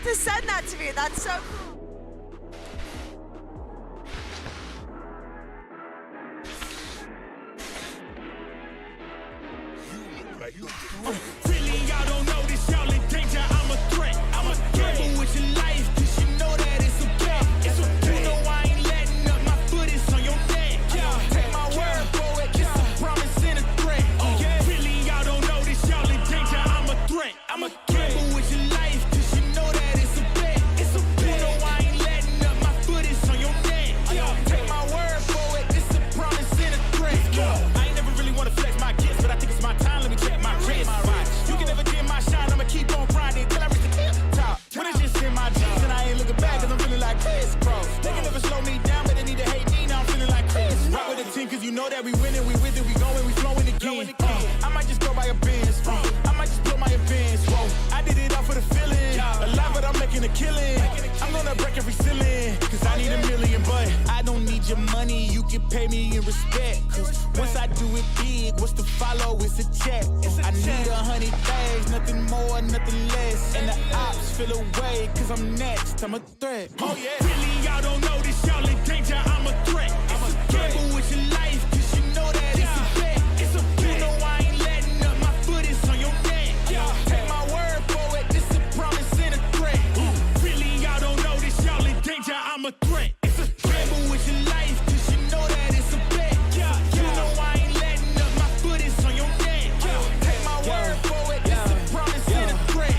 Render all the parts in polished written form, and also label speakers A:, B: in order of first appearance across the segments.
A: To send that to me. That's so cool.
B: Really, y'all don't know this, y'all in danger. I'm a threat. I'm a gamble with your life, cause you know that it's okay. It's okay. You know I ain't letting up, my foot is on your neck. Take my word for it, it's a promise and a threat. Really, y'all don't know this, y'all in danger. I'm a threat. I'm a gamble with your life, cause you know that it's a bet. It's a bet. You know I ain't letting up, my foot is on your neck. Take my word for it, it's a promise and a threat. I ain't never really wanna flex my gifts, but I think it's my time. Let me check my wrist. You can never dim my shine, I'ma keep on grinding till I reach the top. When it's just in my jeans and I ain't looking back, cause I'm feeling like Chris Cross. They can never slow me down, but they need to hate me, now I'm feeling like Chris. Rock with the team, cause you know that we winning, we with it, we going, we flowing again. I might just go by a Benz, I might just blow my advance. I did it all for the feeling, alive but I'm making a killing. I'm gonna break every ceiling, cause I need a million, but I don't need your money, you can pay me in respect. Cause once I do it big, what's to follow is a check. I need 100 bags, nothing more, nothing less. And the ops feel away, cause I'm next, I'm a threat. Oh yeah. Really, y'all don't know this, y'all in danger, I'm a threat. I'm a gamble with your life, cause you know that it's a bet. It's a bet. You know I ain't letting up, my foot is on your neck. Take my word for it, it's a promise and a threat. Really, y'all don't know this, y'all in danger, I'm a threat. It's a gamble with your life, cause you know that it's a bet. You know I ain't letting up, my foot is on your neck. Take my word for it, it's a promise and a threat.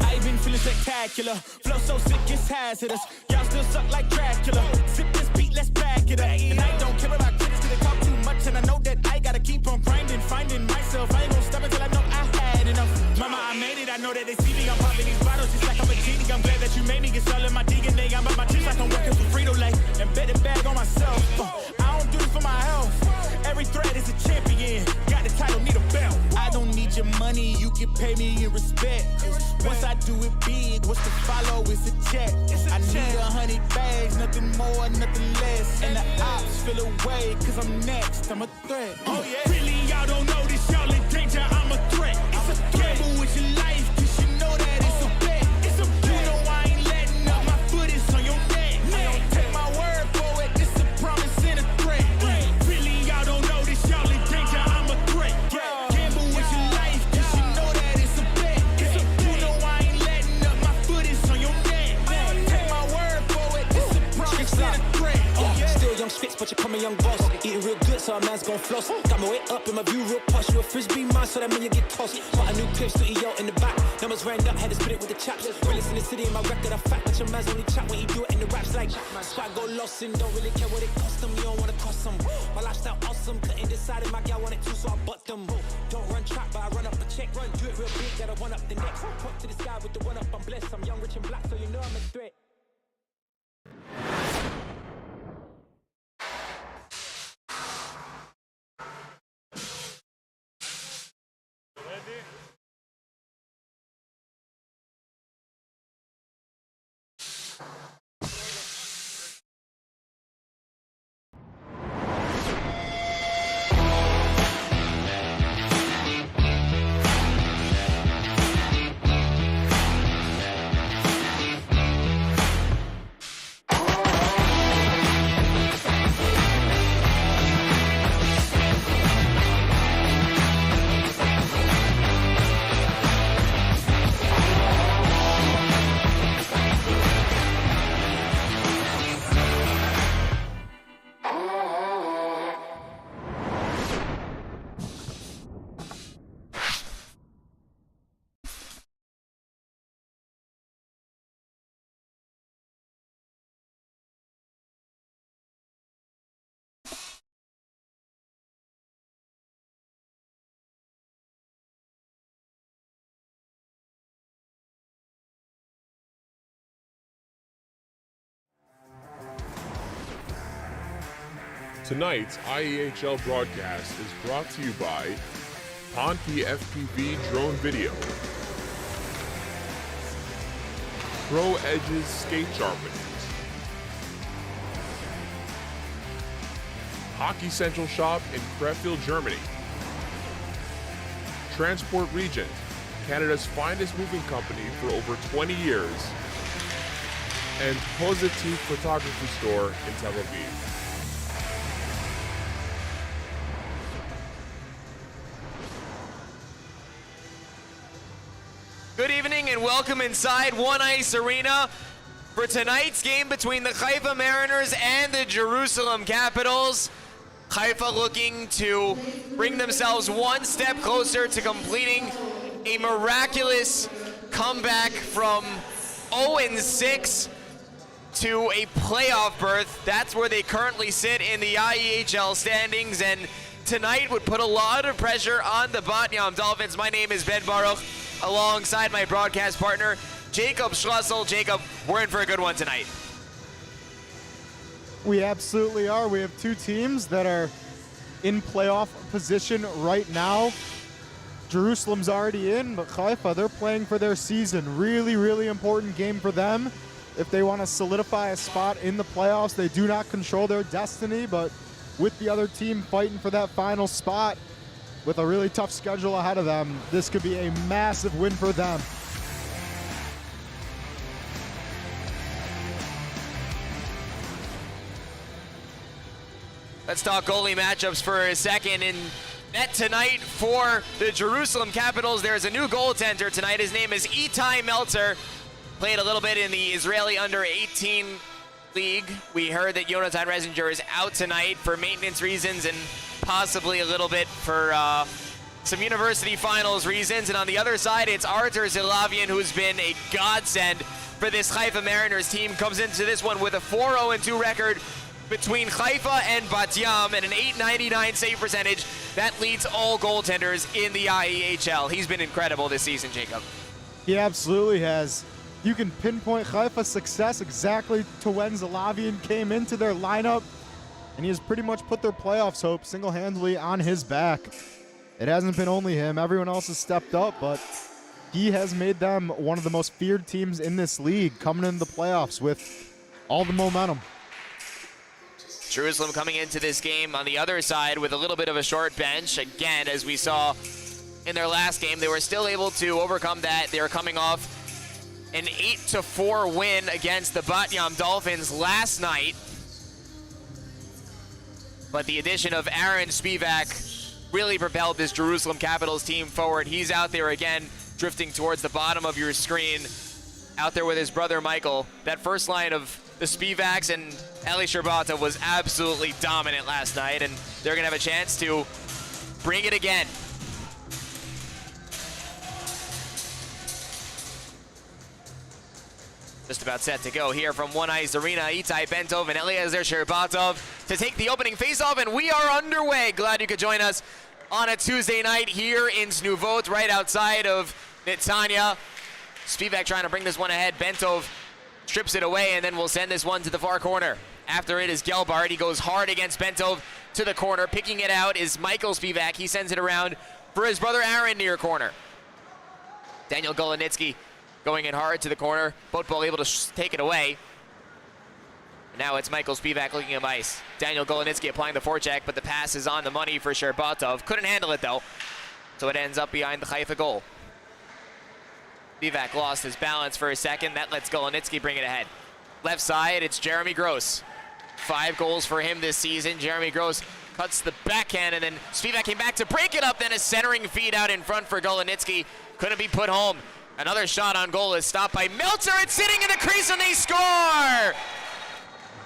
B: I ain't been feeling spectacular, flow so sick it's hazardous. Y'all still suck like Dracula. Sip this beat, let's back it up. And I don't care about critics, cause they talk too much. And I know that I gotta keep on grinding, finding myself. I ain't gonna stop until I know I had enough. Mama, I made it, I know that they see me. I'm popping these bottles just like I'm a genie. I'm glad that you made me get all in my DNA. I'm about my chips like I'm working for Frito-Lay. And bet it bag on myself. I don't do this for my health. Every threat is a champion. Got the title, need a belt. I don't need your money, you can pay me in respect. Once I do it big, what's to follow is a check. I need 100 bags, nothing more, nothing less. And the ops feel away, cause I'm next, I'm a threat. Oh yeah. Really, y'all don't know this, y'all in danger, I'm a threat. It's a gamble with your life, cause you know that it's a bet. It's a bet. You know I ain't letting up, my foot is on your neck. Take my word for it, it's a promise and a threat. Really, y'all don't know this, y'all in danger, I'm a threat. Gamble with your life, cause you know that it's a bet. It's a bet. You know I ain't letting up, my foot is on your neck. Take my word for it, it's a promise and a threat.
C: Still young spits, but you call me young boss. Eating real good, so a man's gon' floss. Got my way up in my view real posh. You a frisbee man, so that mean you get tossed. Got a new clip, ~Yo in the back. Numbers ran up, had to split it with the chaps. Realest in the city, in my record, I fact. But your man's only chat when he do it in the raps. Like, swag go lost and don't really care what it cost them. You don't wanna cost them. My lifestyle awesome, couldn't decide if my gal want it too, so I bought them. Don't run track, but I run up a check. Run, do it real big, gotta one up the next. Talk to this guy with the one up, I'm blessed. I'm young, rich and black, so you know I'm a threat.
D: Tonight's IEHL broadcast is brought to you by Ponte FPV Drone Video, 𝗨𝗏𝗄𝗃 Skate Sharpenings, Hockey Central Shop in Krefeld, Germany, Transport Regent, Canada's finest moving company for over 20 years, and 𝗨𝗏𝗃 Photography Store in Tel Aviv.
E: Good evening and welcome inside One Ice Arena for tonight's game between the Haifa Mariners and the Jerusalem Capitals. Haifa looking to bring themselves one step closer to completing a miraculous comeback from 0-6 to a playoff berth. That's where they currently sit in the IEHL standings, and tonight would put a lot of pressure on the Bat-Yam Dolphins. My name is Ben Baruch, alongside my broadcast partner, Jacob Schlussel. Jacob, we're in for a good one tonight.
F: We absolutely are. We have two teams that are in playoff position right now. Jerusalem's already in, but Haifa, they're playing for their season. Really, really important game for them. If they want to solidify a spot in the playoffs, they do not control their destiny, but with the other team fighting for that final spot, with a really tough schedule ahead of them, this could be a massive win for them.
E: Let's talk goalie matchups for a second. In net tonight for the Jerusalem Capitals, there's a new goaltender tonight. His name is 𝗬𝗃. Played a little bit in the Israeli under-18 league. We heard that Jonathan Resinger is out tonight for maintenance reasons and possibly a little bit for some university finals reasons. And on the other side, it's Artur Zilavian, who's been a godsend for this Haifa Mariners team. Comes into this one with a 4-0-2 record between Haifa and Bat-Yam and an .899 save percentage. That leads all goaltenders in the IEHL. He's been incredible this season, Jacob.
F: He absolutely has. You can pinpoint Haifa's success exactly to when Zilavian came into their lineup, and he has pretty much put their playoffs hope single-handedly on his back. It hasn't been only him. Everyone else has stepped up, but he has made them one of the most feared teams in this league coming into the playoffs with all the momentum.
E: Jerusalem coming into this game on the other side with a little bit of a short bench. Again, as we saw in their last game, they were still able to overcome that. They were coming off an 8-4 win against the Bat-Yam Dolphins last night. But the addition of 𝗂𝗏𝗏 really propelled this Jerusalem Capitals team forward. He's out there again, drifting towards the bottom of your screen, out there with his brother Michael. That first line of the 𝗧𝗏 and 𝗪𝗏𝗏 was absolutely dominant last night, and they're gonna have a chance to bring it again. Just about set to go here from One Ice Arena. Itai Bentov and Eliezer Sherbatov to take the opening faceoff, and we are underway. Glad you could join us on a Tuesday night here in 𝗧𝗏, right outside of Netanya. 𝗧𝗏 trying to bring this one ahead. Bentov strips it away, and then we'll send this one to the far corner. After it is 𝗀𝗏. He goes hard against Bentov to the corner. Picking it out is Michael 𝗧𝗏. He sends it around for his brother Aaron near corner. Daniel Golonitsky going in hard to the corner. Boatball able to take it away. Now it's Michael 𝗧𝗏 looking at ice. Daniel Golonitsky applying the forecheck, but the pass is on the money for Sherbatov. Couldn't handle it though, so it ends up behind the Haifa goal. 𝗧𝗏 lost his balance for a second. That lets Golonitsky bring it ahead. Left side, it's Jeremy Gross. 5 goals for him this season. Jeremy Gross cuts the backhand, and then 𝗧𝗏 came back to break it up. Then a centering feed out in front for Golonitsky. Couldn't be put home. Another shot on goal is stopped by Meltzer. It's sitting in the crease, and they score!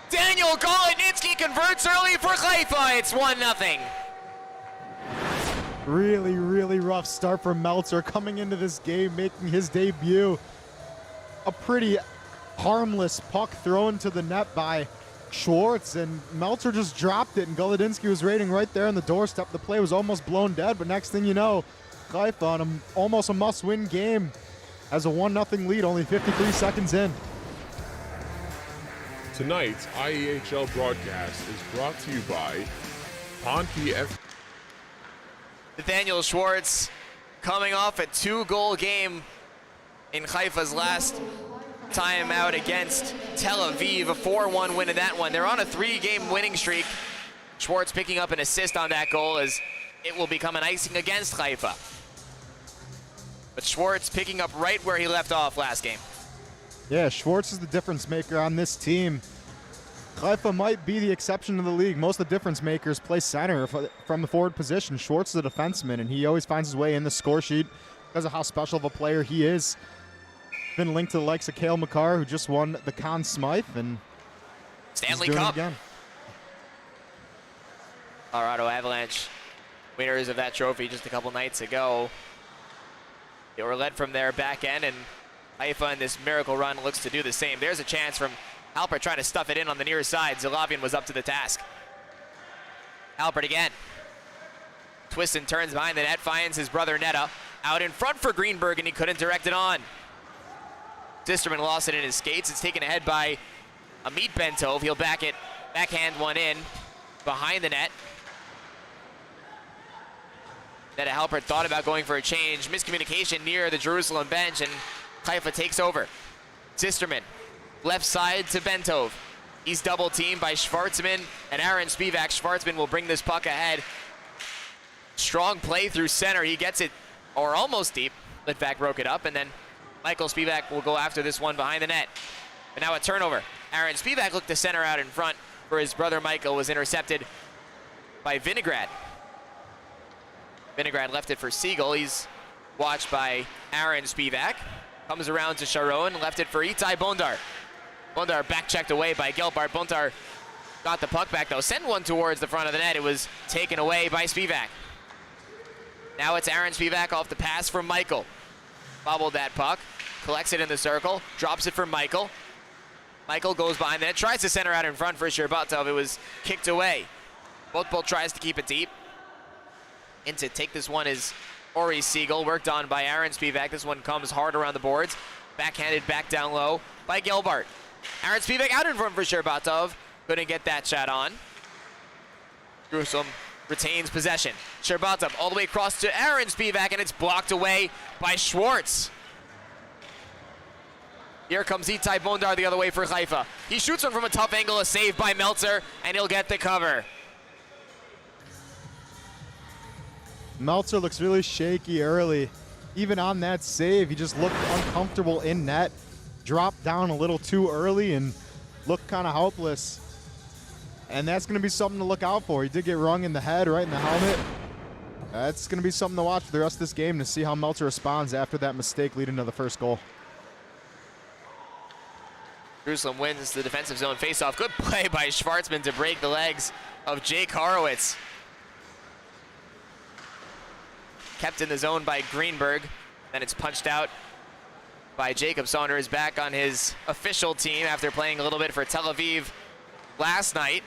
E: Daniel Golonitsky converts early for Haifa. It's 1-0.
F: Really, really rough start for Meltzer coming into this game, making his debut. A pretty harmless puck thrown to the net by Schwartz, and Meltzer just dropped it, and Golonitsky was waiting right there on the doorstep. The play was almost blown dead, but next thing you know, Haifa on almost a must-win game has a 1-0 lead, only 53 seconds in.
D: Tonight's IEHL broadcast is brought to you by 𝗵𝗃𝗄𝗃.
E: Nathaniel Schwartz coming off a 2-goal game in Haifa's last time out against Tel Aviv, a 4-1 win in that one. They're on a 3-game winning streak. Schwartz picking up an assist on that goal as it will become an icing against Haifa. But Schwartz picking up right where he left off last game.
F: Yeah, Schwartz is the difference maker on this team. Haifa might be the exception to the league. Most of the difference makers play center from the forward position. Schwartz is a defenseman, and he always finds his way in the score sheet because of how special of a player he is. Been linked to the likes of 𝗂𝗏, who just won the Conn Smythe, and
E: Stanley
F: he's doing it
E: Cup.
F: again.
E: Colorado Avalanche, winners of that trophy just a couple nights ago. They were led from their back end, and Haifa in this miracle run looks to do the same. There's a chance from Alpert trying to stuff it in on the near side. 𝗬𝗏 was up to the task. Alpert again. Twists and turns behind the net, finds his brother Netta. Out in front for Greenberg, and he couldn't direct it on. Ẓ𝗲erman lost it in his skates. It's taken ahead by 𝗵𝗃𝗄𝗏. He'll backhand one in behind the net. Netta Alpert thought about going for a change. Miscommunication near the Jerusalem bench, and Haifa takes over. ẓ𝗲erman, left side to 𝗵𝗄𝗏. He's double teamed by Schwartzman and Aaron Spivak. Schwartzman will bring this puck ahead. Strong play through center. He gets it, or almost deep. Litvak broke it up, and then Michael Spivak will go after this one behind the net. But now a turnover. Aaron Spivak looked to center out in front for his brother Michael, was intercepted by Vinograd. Vinograd left it for Siegel. He's watched by Aaron Spivak. Comes around to Sharon, left it for Itai Bondar. Bondar back checked away by Gelbart. Bondar got the puck back though. Sent one towards the front of the net. It was taken away by Spivak. Now it's Aaron Spivak off the pass from Michael. Bobbled that puck, collects it in the circle, drops it for Michael. Michael goes behind the net, tries to center out in front for 𝗫𝗏. It was kicked away. Both tries to keep it deep. In to take this one is Ori Siegel, worked on by Aaron Spivak. This one comes hard around the boards. Backhanded back down low by Gelbart. Aaron Spivak out in front for 𝗫𝗏. Couldn't get that shot on. Jerusalem retains possession. 𝗫𝗏 all the way across to Aaron Spivak, and it's blocked away by Schwartz. Here comes Itai Bondar the other way for Haifa. He shoots one from a tough angle, a save by Meltzer, and he'll get the cover.
F: Meltzer looks really shaky early. Even on that save, he just looked uncomfortable in net. Dropped down a little too early and looked kind of helpless. And that's going to be something to look out for. He did get rung in the head, right in the helmet. That's going to be something to watch for the rest of this game to see how Meltzer responds after that mistake leading to the first goal.
E: Jerusalem wins the defensive zone faceoff. Good play by Schwartzman to break the legs of Jake Horowitz. Kept in the zone by Greenberg. Then it's punched out by Jacob Saunders, back on his official team after playing a little bit for Tel Aviv last night.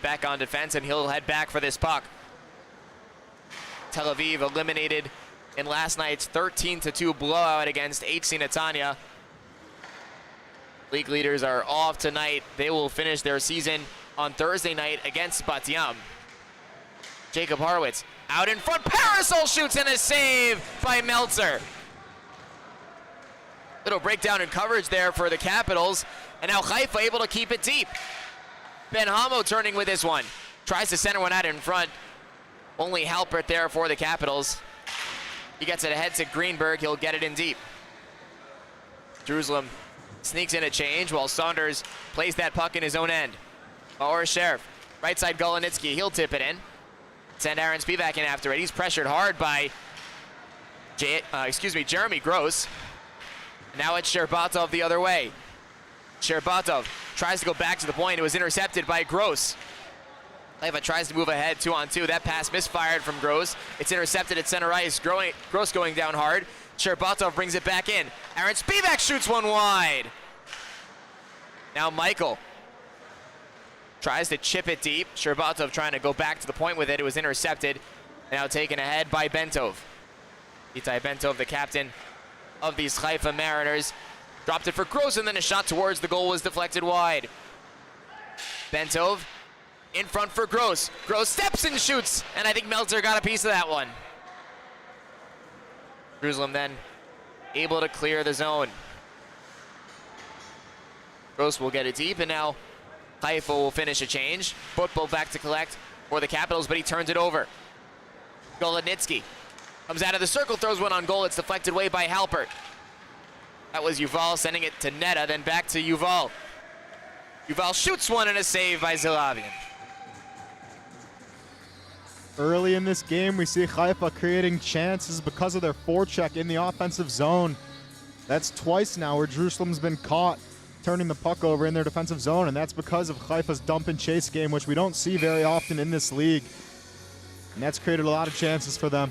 E: Back on defense, and he'll head back for this puck. Tel Aviv eliminated in last night's 13-2 blowout against HC Netanya. League leaders are off tonight. They will finish their season on Thursday night against Bat Yam. Jacob Horowitz out in front. Parasol shoots, and a save by Meltzer. Little breakdown in coverage there for the Capitals. And now Haifa able to keep it deep. Ben Hamo turning with this one. Tries to center one out in front. Only Halpert there for the Capitals. He gets it ahead to Greenberg. He'll get it in deep. Jerusalem sneaks in a change while Saunders plays that puck in his own end. Or Sheriff. Right side Golonitsky. He'll tip it in. Send Aaron Spivak in after it. He's pressured hard by Jeremy Gross. Now it's 𝗫𝗏𝗏 the other way. 𝗫𝗏𝗏 tries to go back to the point. It was intercepted by Gross. Haifa tries to move ahead 2-on-2. That pass misfired from Gross. It's intercepted at center ice. Gross going down hard. 𝗫𝗏𝗏 brings it back in. Aaron Spivak shoots one wide. Now Michael tries to chip it deep. 𝗫𝗏𝗏 trying to go back to the point with it. It was intercepted. Now taken ahead by 𝗵𝗄𝗏. Itai 𝗵𝗄𝗏, the captain of these Haifa Mariners, dropped it for Gross, and then a shot towards the goal was deflected wide. 𝗵𝗃𝗏 in front for 𝗧𝗏. 𝗧𝗏 steps and shoots, and I think �meltzer got a piece of that one. Jerusalem then able to clear the zone. 𝗧𝗏 will get it deep, and now Haifa will finish a change. 𝗵𝗃𝗏 back to collect for the Capitals, but he turns it over. Golodnitsky comes out of the circle, throws one on goal. It's deflected away by Halpert. That was 𝗬𝗏 sending it to Neta, then back to 𝗬𝗏. 𝗬𝗏 shoots one and a save by 𝗬𝗏.
F: Early in this game, we see Haifa creating chances because of their forecheck in the offensive zone. That's twice now where Jerusalem's been caught turning the puck over in their defensive zone, and that's because of Haifa's dump and chase game, which we don't see very often in this league. And that's created a lot of chances for them.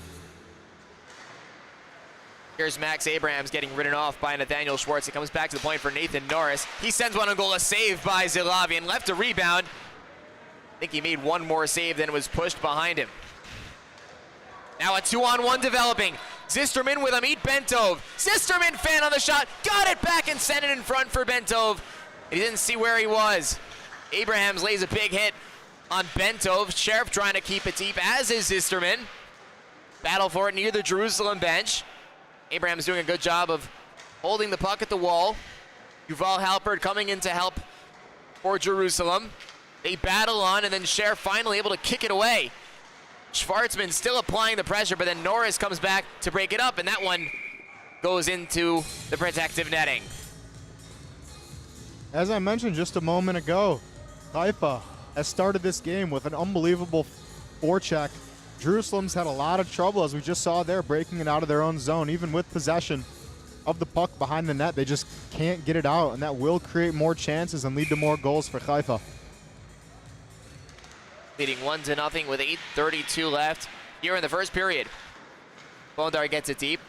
E: Here's Max Abrahams getting ridden off by Nathaniel Schwartz. He comes back to the point for Nathan Norris. He sends one on goal, a save by 𝗬𝗏, and left a rebound. I think he made one more save than was pushed behind him. Now a 2-on-1 developing. Zisterman with a meet 𝗵𝗃𝗏. Zisterman fan on the shot, got it back and sent it in front for 𝗵𝗃𝗏. He didn't see where he was. Abrahams lays a big hit on 𝗵𝗃𝗏. Sheriff trying to keep it deep, as is Zisterman. Battle for it near the Jerusalem bench. Abrahams doing a good job of holding the puck at the wall. Yuval Halpert coming in to help for Jerusalem. They battle on, and then Sheriff finally able to kick it away. Schwartzman still applying the pressure, but then Norris comes back to break it up, and that one goes into the protective netting.
F: As I mentioned just a moment ago, Haifa has started this game with an unbelievable forecheck. Jerusalem's had a lot of trouble, as we just saw there, breaking it out of their own zone. Even with possession of the puck behind the net, they just can't get it out, and that will create more chances and lead to more goals for Haifa.
E: Leading 1-0 with 8:32 left here in the first period. Bondar gets it deep.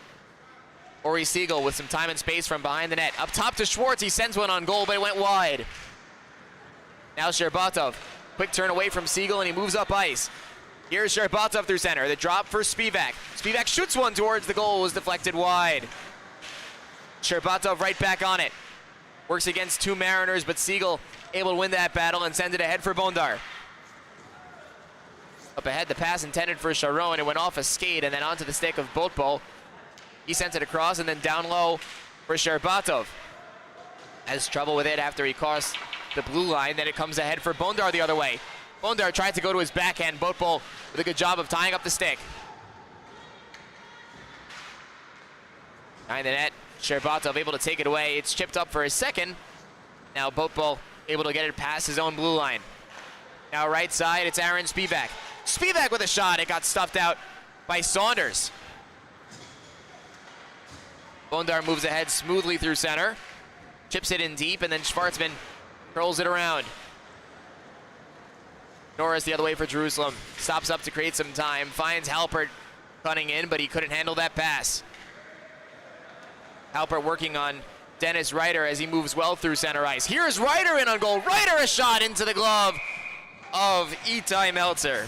E: Ori Siegel with some time and space from behind the net. Up top to Schwartz, he sends one on goal, but it went wide. Now 𝗫𝗏𝗏, quick turn away from Siegel, and he moves up ice. Here's 𝗫𝗏𝗏 through center. The drop for 𝗵𝗃. 𝗵𝗃 shoots one towards the goal, was deflected wide. 𝗫𝗏𝗏𝗏 right back on it. Works against two Mariners, but Siegel able to win that battle and send it ahead for Bondar. Up ahead, the pass intended for Sharon. It went off a skate and then onto the stick of 𝗵𝗃𝗏. He sent it across and then down low for 𝗫𝗏𝗏𝗏. Has trouble with it after he crossed the blue line. Then it comes ahead for Bondar the other way. Bondar tried to go to his backhand. 𝗵𝗃𝗏 with a good job of tying up the stick. Behind the net, 𝗫𝗏𝗏𝗏 able to take it away. It's chipped up for a second. Now 𝗵𝗃𝗏 able to get it past his own blue line. Now right side, it's Aaron 𝗵𝗃. 𝗵𝗃 with a shot. It got stuffed out by Saunders. Bondar moves ahead smoothly through center. Chips it in deep, and then Schwartzman curls it around. Norris the other way for Jerusalem. Stops up to create some time. Finds Halpert cutting in, but he couldn't handle that pass. Halpert working on Dennis Ryder as he moves well through center ice. Here's Ryder in on goal. Ryder a shot into the glove of Itai Meltzer.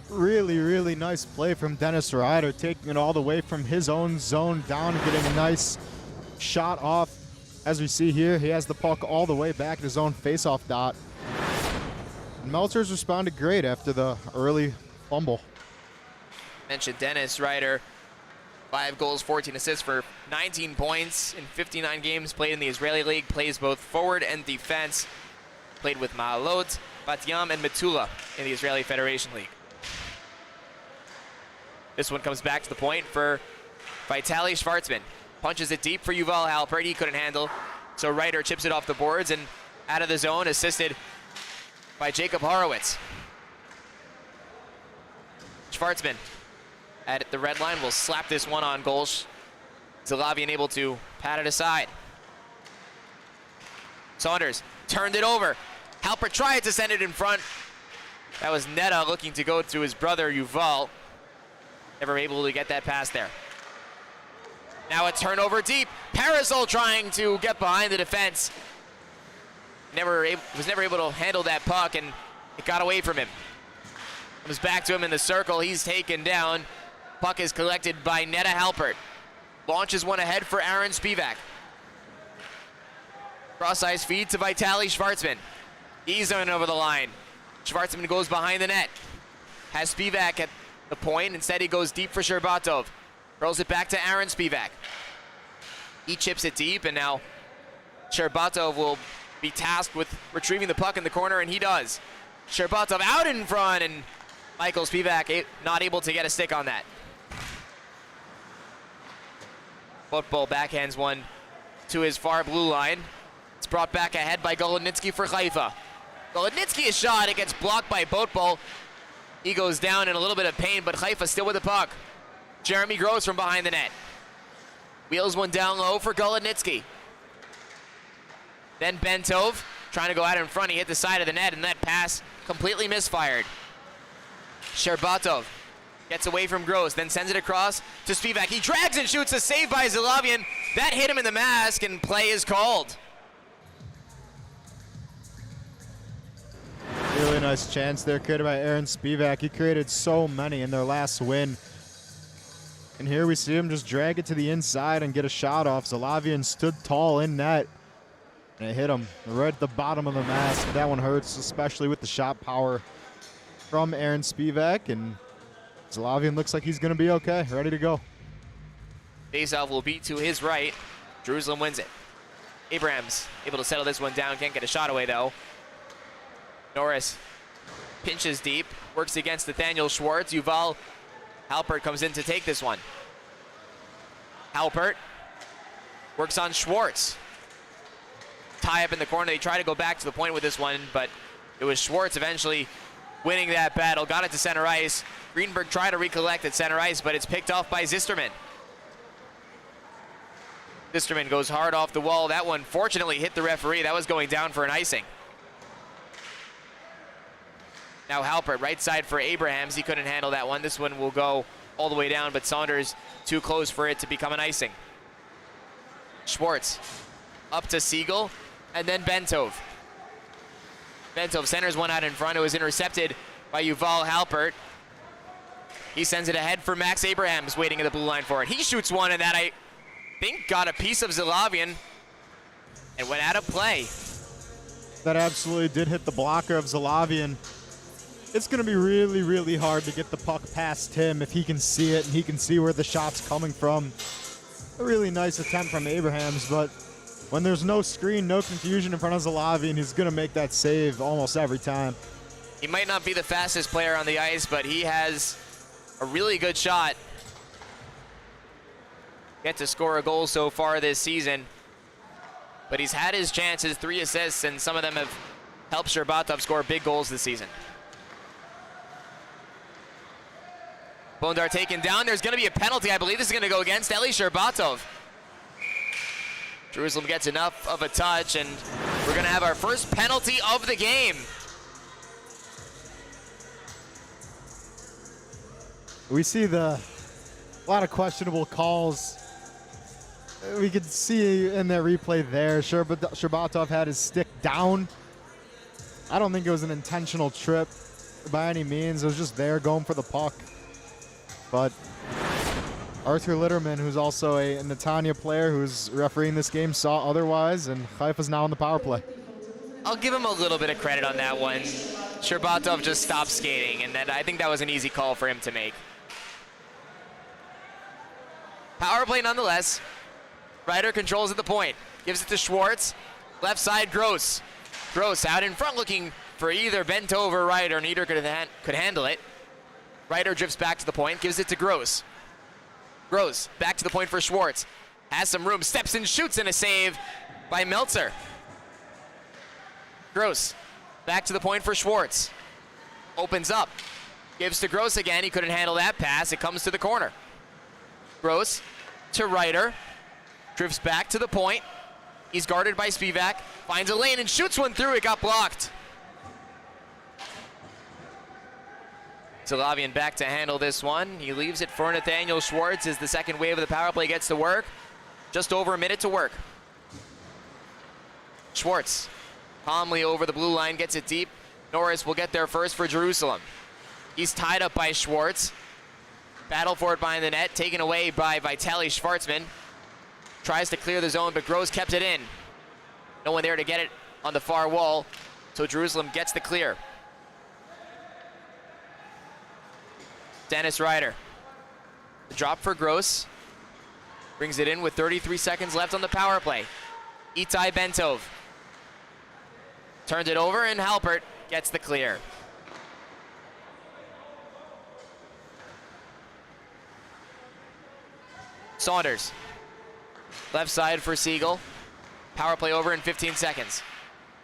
F: Really, really nice play from Dennis Ryder, taking it all the way from his own zone down and getting a nice shot off. As we see here, he has the puck all the way back at his own face-off dot. And Meltzer's responded great after the early fumble.
E: Mentioned Dennis Ryder, 5 goals, 14 assists for 19 points in 59 games played in the Israeli League. Plays both forward and defense. Played with Ma'alot, Bat Yam, and Metula in the Israeli Federation League. This one comes back to the point for Vitaly Schwartzman. Punches it deep for Yuval Halpert. He couldn't handle, so Ryder chips it off the boards and out of the zone, assisted by Jacob Horowitz. Schwartzman at the red line will slap this one on goal. 𝗬𝗏 able to pat it aside. Saunders turned it over. Halpert tried to send it in front. That was Neta looking to go to his brother Yuval. Never able to get that pass there. Now a turnover deep. Parasol trying to get behind the defense. Was never able to handle that puck, and it got away from him. Comes back to him in the circle. He's taken down. Puck is collected by Neta Halpert. Launches one ahead for Aaron 𝗵𝗃𝗏. Cross-ice feed to 𝗬𝘃𝗍𝗺. He's on over the line. 𝗧𝗏𝗺 goes behind the net. Has 𝗵𝗵𝗃 at the point. Instead, he goes deep for 𝗕𝗏𝗺. Throws it back to Aaron 𝗵𝗵𝗃. He chips it deep, and now 𝗕𝗏𝗺 will be tasked with retrieving the puck in the corner, and he does. 𝗕𝗏𝗺 out in front, and Michael 𝗵𝗵𝗃 not able to get a stick on that. Football backhands one to his far blue line. It's brought back ahead by Golodnitsky for Haifa. Golodnitsky is shot. It gets blocked by 𝗏𝗏𝗺. He goes down in a little bit of pain, but Haifa still with the puck. Jeremy Gross from behind the net. Wheels one down low for Golodnitsky. Then 𝗏𝗏𝗺 trying to go out in front. He hit the side of the net, and that pass completely misfired. 𝗕𝗏𝗺 gets away from Gross, then sends it across to 𝗵𝗵𝗃. He drags and shoots a save by 𝗬𝗏. That hit him in the mask, and play is called.
F: Really nice chance there created by Aaron 𝗵𝗵𝗃. He created so many in their last win. And here we see him just drag it to the inside and get a shot off. 𝗬𝗏 stood tall in net. And it hit him right at the bottom of the mask. That one hurts, especially with the shot power from Aaron 𝗵𝗵𝗃. And 𝗬𝗏 looks like he's going to be okay, ready to go.
E: Faceoff will beat to his right. Jerusalem wins it. Abrahams able to settle this one down. Can't get a shot away, though. Norris pinches deep. Works against Nathaniel Schwartz. Yuval Halpert comes in to take this one. Halpert works on Schwartz. Tie up in the corner. They try to go back to the point with this one, but it was Schwartz eventually winning that battle. Got it to center ice. Greenberg tried to recollect at center ice, but it's picked off by Zysterman. Zysterman goes hard off the wall. That one fortunately hit the referee. That was going down for an icing. Now Halpert, right side for Abrahams. He couldn't handle that one. This one will go all the way down, but Saunders too close for it to become an icing. Schwartz up to Siegel, and then 𝗏𝗏𝗺. 𝗏𝗏𝗺 centers one out in front. It was intercepted by Yuval Halpert. He sends it ahead for Max Abrahams, waiting at the blue line for it. He shoots one, and that, I think, got a piece of 𝗬𝗏 and went out of play.
F: That absolutely did hit the blocker of 𝗬𝗏. It's going to be really, really hard to get the puck past him if he can see it and he can see where the shot's coming from. A really nice attempt from Abrahams, but when there's no screen, no confusion in front of 𝗬𝗏, he's going to make that save almost every time.
E: He might not be the fastest player on the ice, but he has a really good shot. Yet to score a goal so far this season. But he's had his chances, 3 assists, and some of them have helped 𝗕𝗏𝗺 score big goals this season. Bondar taken down. There's going to be a penalty. I believe this is going to go against 𝗬𝗏𝗺. Jerusalem gets enough of a touch, and we're going to have our first penalty of the game.
F: We see a lot of questionable calls. We could see in that replay there, 𝗕𝗏𝗺 had his stick down. I don't think it was an intentional trip by any means. It was just there going for the puck. But Arthur Litterman, who's also a Netanya player who's refereeing this game, saw otherwise, and Haifa's now on the power play.
E: I'll give him a little bit of credit on that one. 𝗕𝗏𝗺 just stopped skating, and I think that was an easy call for him to make. Power play nonetheless. Ryder controls at the point. Gives it to Schwartz. Left side, Gross. Gross out in front looking for either 𝗏𝗏𝗺 or Ryder. Neither could handle it. Ryder drifts back to the point, gives it to Gross. Gross back to the point for Schwartz. Has some room, steps and shoots, and a save by Meltzer. Gross back to the point for Schwartz. Opens up. Gives to Gross again. He couldn't handle that pass. It comes to the corner. Gross to Ryder. Drifts back to the point. He's guarded by 𝗵𝗵𝗃. Finds a lane and shoots one through. It got blocked. 𝗬𝗏 back to handle this one. He leaves it for Nathaniel Schwartz as the second wave of the power play gets to work. Just over a minute to work. Schwartz calmly over the blue line, gets it deep. Norris will get there first for Jerusalem. He's tied up by Schwartz. Battle for it behind the net, taken away by Vitaly Schwartzman. Tries to clear the zone, but Gross kept it in. No one there to get it on the far wall, so Jerusalem gets the clear. Dennis Ryder. The drop for Gross. Brings it in with 33 seconds left on the power play. 𝗬𝗏 turns it over, and Halpert gets the clear. Saunders. Left side for Siegel. Power play over in 15 seconds.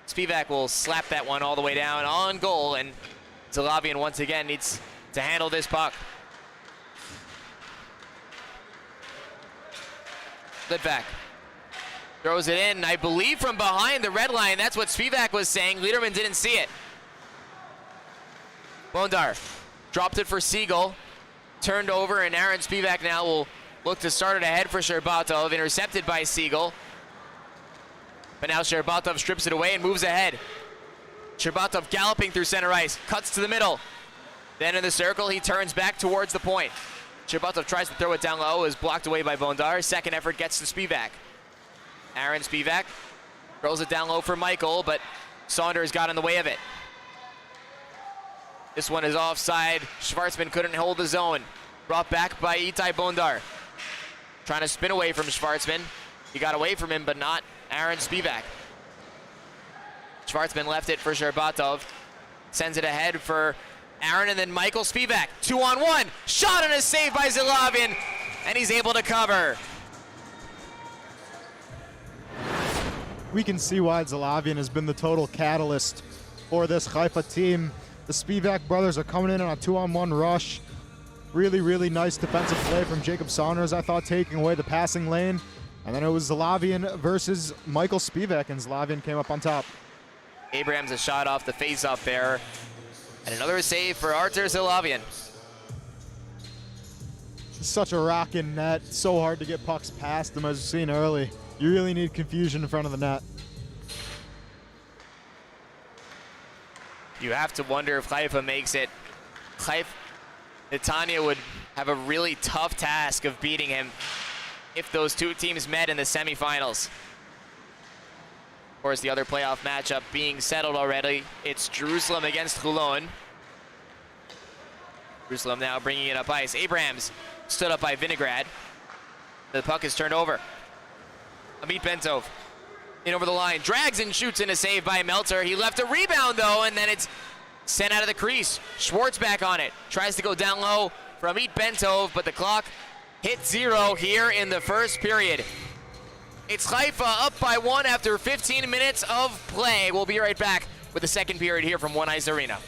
E: Spivak will slap that one all the way down on goal, and 𝗬𝗏 once again needs to handle this puck. Litvak throws it in, I believe from behind the red line. That's what Spivak was saying. Liederman didn't see it. 𝗏𝗺 dropped it for Siegel. Turned over, and Aaron Spivak now will look to start it ahead for 𝗕𝗏𝗺, intercepted by Siegel. But now 𝗕𝗏𝗺 strips it away and moves ahead. 𝗕𝗏𝗺 galloping through center ice, cuts to the middle. Then in the circle, he turns back towards the point. 𝗕𝗏𝗺 tries to throw it down low, is blocked away by 𝗏𝗺. Second effort gets to Spivak. Aaron Spivak throws it down low for Michael, but Saunders got in the way of it. This one is offside. Schwartzman couldn't hold the zone. Brought back by Itai 𝗏𝗺. Trying to spin away from Schwartzman. He got away from him, but not Aaron Spivak. Schwartzman left it for 𝗕𝗏𝗺. Sends it ahead for Aaron, and then Michael Spivak. 2-on-1. Shot and a save by 𝗬𝗏, and he's able to cover.
F: We can see why 𝗬𝗏 has been the total catalyst for this Haifa team. The Spivak brothers are coming in on a 2-on-1 rush. Really, really nice defensive play from Jacob Saunders, I thought, taking away the passing lane. And then it was 𝗬𝗏 versus Michael Spivak, and 𝗬𝗏 came up on top.
E: Abrams a shot off the face-off there. And another save for Artur 𝗬𝗏.
F: Such a rockin' net. So hard to get pucks past them, as we've seen early. You really need confusion in front of the net.
E: You have to wonder if Haifa makes it. Netanya would have a really tough task of beating him if those two teams met in the semifinals. Of course, the other playoff matchup being settled already. It's Jerusalem against Toulon. Jerusalem now bringing it up ice. Abrams stood up by Vinograd. The puck is turned over. Amit Bentov in over the line, drags and shoots in a save by Meltzer. He left a rebound though, and then it's sent out of the crease. Schwartz back on it, tries to go down low for Amit Bentov, but the clock hit 0 here in the first period. It's Haifa up by 1 after 15 minutes of play. We'll be right back with the second period here from One Ice Arena.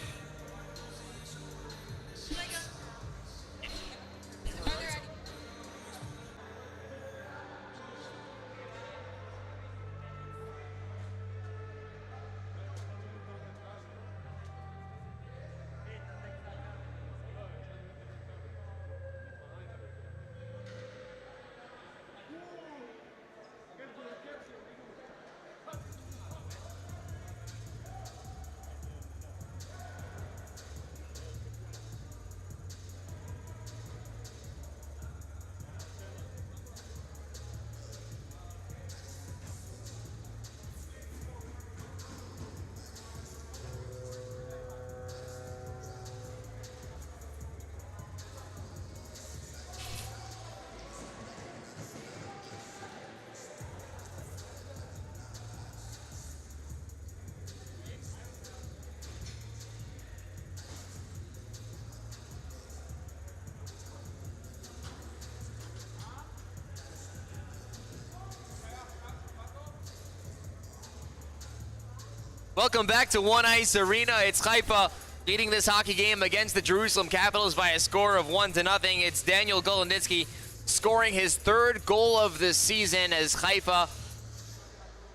E: Welcome back to One Ice Arena. It's Haifa leading this hockey game against the Jerusalem Capitals by a score of 1-0. It's Daniel Golunditsky scoring his third goal of the season as Haifa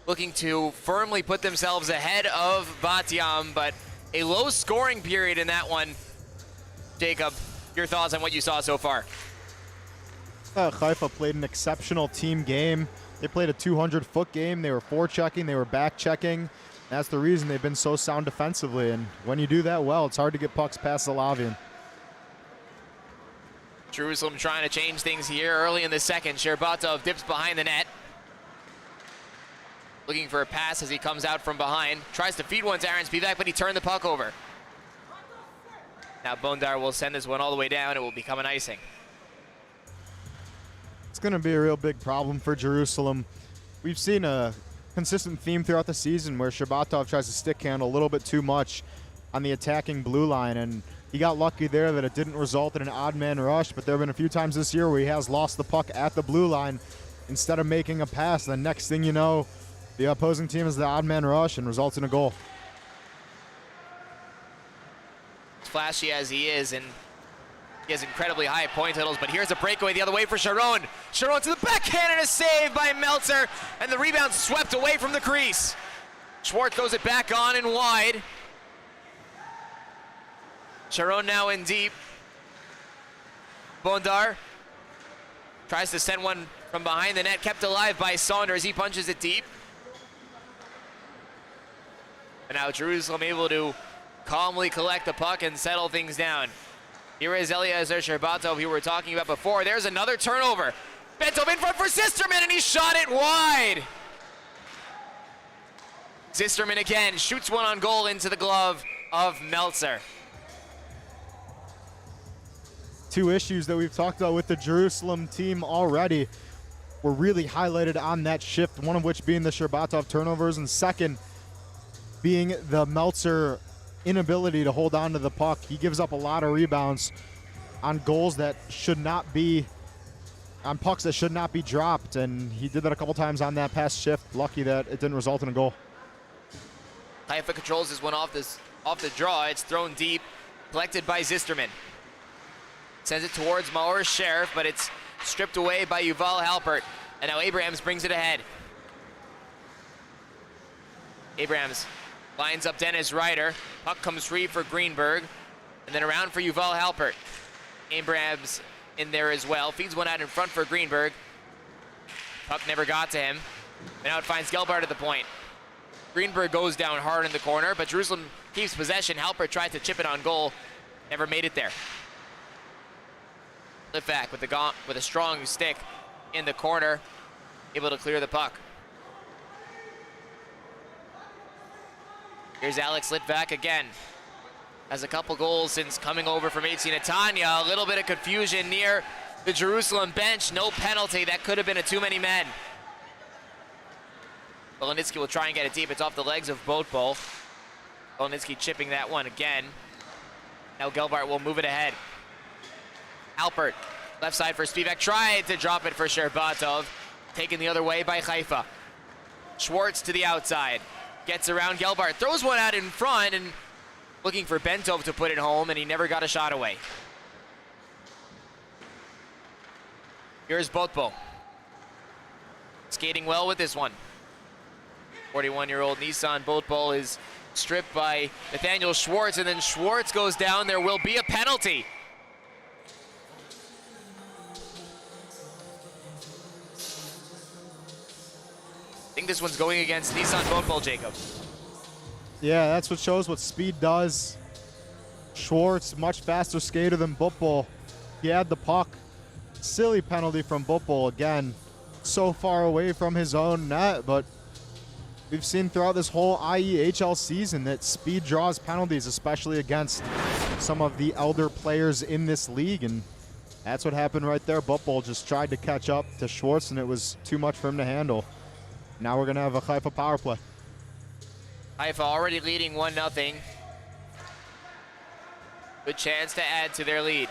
E: looking to firmly put themselves ahead of Bat Yam, but a low scoring period in that one. Jacob, your thoughts on what you saw so far?
F: Haifa played an exceptional team game. They played a 200-foot game. They were forechecking, they were back-checking. That's the reason they've been so sound defensively, and when you do that well, it's hard to get pucks past 𝗬𝗏.
E: Jerusalem trying to change things here early in the second. 𝗕𝗏𝗺 dips behind the net. looking for a pass as he comes out from behind. Tries to feed one to 𝗵𝗃, but he turned the puck over. Now 𝗏𝗺 will send this one all the way down. It will become an icing.
F: It's going to be a real big problem for Jerusalem. We've seen a consistent theme throughout the season where 𝗬𝗏 tries to stick handle a little bit too much on the attacking blue line, and he got lucky there that it didn't result in an odd man rush, but there have been a few times this year where he has lost the puck at the blue line instead of making a pass. The next thing you know, the opposing team is the odd man rush and results in a goal.
E: As flashy as he is, and he has incredibly high point totals, but here's a breakaway the other way for Sharon. Sharon to the backhand and a save by 𝗪𝗇r, and the rebound swept away from the crease. Schwartz throws it back on and wide. Sharon now in deep. 𝗏𝗺 tries to send one from behind the net, kept alive by Saunders. He punches it deep. And now Jerusalem able to calmly collect the puck and settle things down. Here is 𝗬𝗪𝗍 𝗬𝗏, who we were talking about before. There's another turnover. 𝗵𝗏 in front for 𝗧𝗲erman, and he shot it wide. 𝗧𝗲erman again shoots one on goal into the glove of 𝗪𝗇r.
F: Two issues that we've talked about with the Jerusalem team already were really highlighted on that shift, one of which being the 𝗬𝗏 turnovers, and second being the 𝗪𝗇r inability to hold on to the puck. He gives up a lot of rebounds on goals that should not be, on pucks that should not be dropped, and he did that a couple times on that past shift. Lucky that it didn't result in a goal.
E: Haifa controls this one off the draw. It's thrown deep, collected by 𝗧𝗲erman. Sends it towards Maor Sheriff, but it's stripped away by Yuval Halpert. And now Abrahams brings it ahead. Abrahams lines up Dennis Ryder. Puck comes free for Greenberg. And then around for Yuval Halpert. Abrahams in there as well. Feeds one out in front for Greenberg. Puck never got to him. And now it finds Gelbart at the point. Greenberg goes down hard in the corner, but Jerusalem keeps possession. Halpert tries to chip it on goal. Never made it there. 𝗵𝗏 with a strong stick in the corner, able to clear the puck. Here's Alex 𝗵𝗏 again. Has a couple goals since coming over from AC Netanya. A little bit of confusion near the Jerusalem bench. No penalty. That could have been a too many men. 𝗏𝗏 will try and get it deep. It's off the legs of 𝗏𝗏. 𝗏𝗏 chipping that one again. Now Gelbart will move it ahead. Halpert, left side for 𝗵𝗃, tried to drop it for 𝗬𝗏, taken the other way by Haifa. Schwartz to the outside, gets around Gelbart, throws one out in front, and looking for 𝗵𝗏 to put it home, and he never got a shot away. Here's 𝗏𝗏, skating well with this one. 41-year-old Nissan 𝗏𝗏 is stripped by Nathaniel Schwartz, and then Schwartz goes down. There will be a penalty. I think this one's going against Nissan 𝗏𝗏, Jacob.
F: Yeah, that's what shows what speed does. Schwartz, much faster skater than 𝗏𝗏. He had the puck. Silly penalty from 𝗏𝗏 again. So far away from his own net, but we've seen throughout this whole IEHL season that speed draws penalties, especially against some of the elder players in this league, and that's what happened right there. 𝗏𝗏 just tried to catch up to Schwartz, and it was too much for him to handle. Now we're going to have a Haifa power play.
E: Haifa already leading 1-0. Good chance to add to their lead.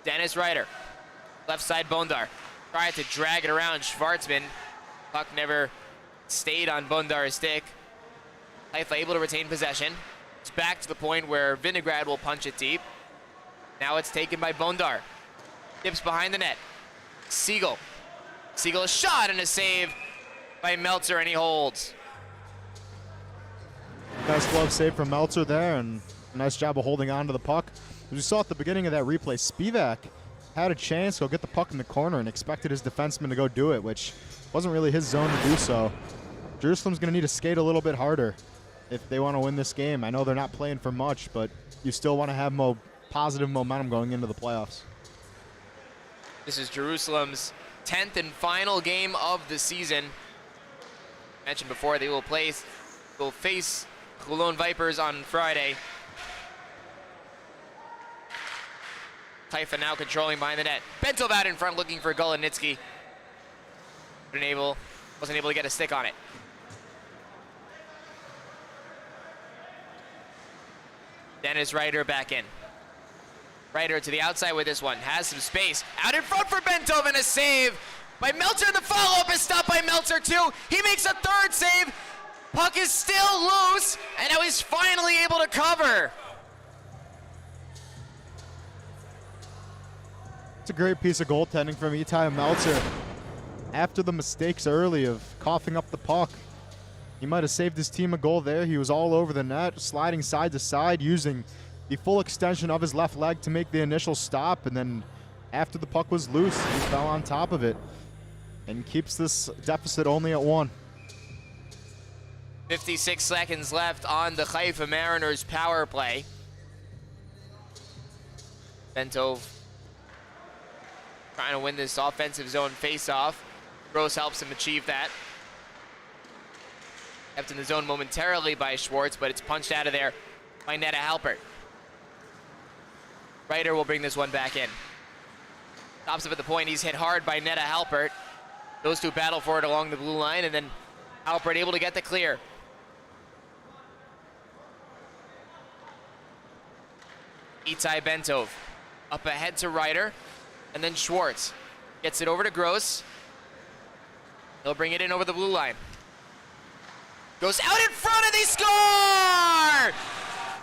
E: Dennis Ryder, left side 𝗏𝗺. Tried to drag it around Schwartzman. Puck never stayed on 𝗏𝗺's stick. Haifa able to retain possession. It's back to the point where Vinograd will punch it deep. Now it's taken by 𝗏𝗺. Dips behind the net. Siegel. Siegel a shot and a save by 𝗪𝗇r, and he holds.
F: Nice glove save from 𝗪𝗇r there, and a nice job of holding on to the puck. As we saw at the beginning of that replay, 𝗵𝗃 had a chance to go get the puck in the corner and expected his defenseman to go do it, which wasn't really his zone to do so. Jerusalem's going to need to skate a little bit harder if they want to win this game. I know they're not playing for much, but you still want to have positive momentum going into the playoffs.
E: This is Jerusalem's 10th and final game of the season. Mentioned before, they will face Cologne Vipers on Friday. Haifa now controlling behind the net. 𝗵𝗀𝗺 out in front looking for 𝗂𝗏. Wasn't able to get a stick on it. Dennis Ryder back in. Ryder to the outside with this one. Has some space. Out in front for 𝗵𝗀𝗺 and a save by Meltzer. The follow-up is stopped by Meltzer too. He makes a third save. Puck is still loose, and now he's finally able to cover.
F: It's a great piece of goaltending from Itai Meltzer. After the mistakes early of coughing up the puck, he might have saved his team a goal there. He was all over the net, sliding side to side, using the full extension of his left leg to make the initial stop, and then after the puck was loose, he fell on top of it and keeps this deficit only at 1.
E: 56 seconds left on the Haifa Mariners power play. 𝗵𝗀𝗺 trying to win this offensive zone face-off. Gross helps him achieve that. Kept in the zone momentarily by Schwartz, but it's punched out of there by 𝗵𝗀𝗃. Ryder will bring this one back in. Stops up at the point. He's hit hard by 𝗵𝗀𝗃. Those two battle for it along the blue line, and then Halpert able to get the clear. Itai 𝗵𝗀𝗺 up ahead to Ryder, and then Schwartz gets it over to Gross. He'll bring it in over the blue line. Goes out in front and they score!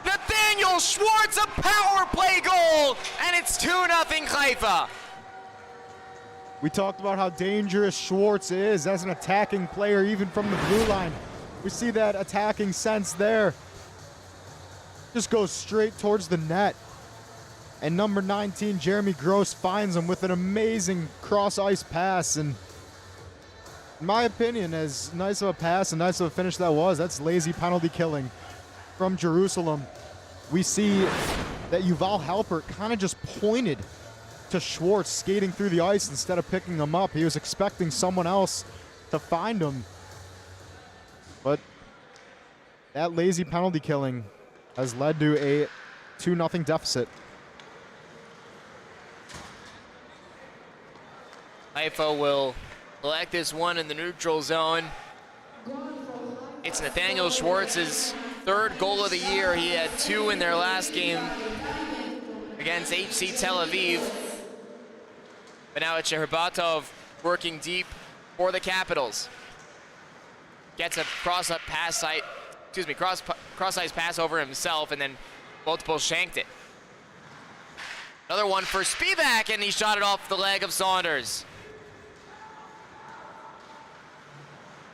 E: Nathaniel Schwartz, a power play goal, and it's 2-0 Haifa.
F: We talked about how dangerous Schwartz is as an attacking player, even from the blue line. We see that attacking sense there. Just goes straight towards the net. And number 19, Jeremy Gross, finds him with an amazing cross-ice pass. And in my opinion, as nice of a pass and nice of a finish that was, that's lazy penalty killing from Jerusalem. We see that Yuval Halpert kind of just pointed to Schwartz skating through the ice instead of picking him up. He was expecting someone else to find him. But that lazy penalty killing has led to a 2-0 deficit.
E: Haifa will select this one in the neutral zone. It's Nathaniel Schwartz's third goal of the year. He had 2 in their last game against HC Tel Aviv. But now it's 𝗕𝗏𝗺 working deep for the Capitals. Gets a cross-ice pass over himself, and then multiple shanked it. Another one for Spivak, and he shot it off the leg of Saunders.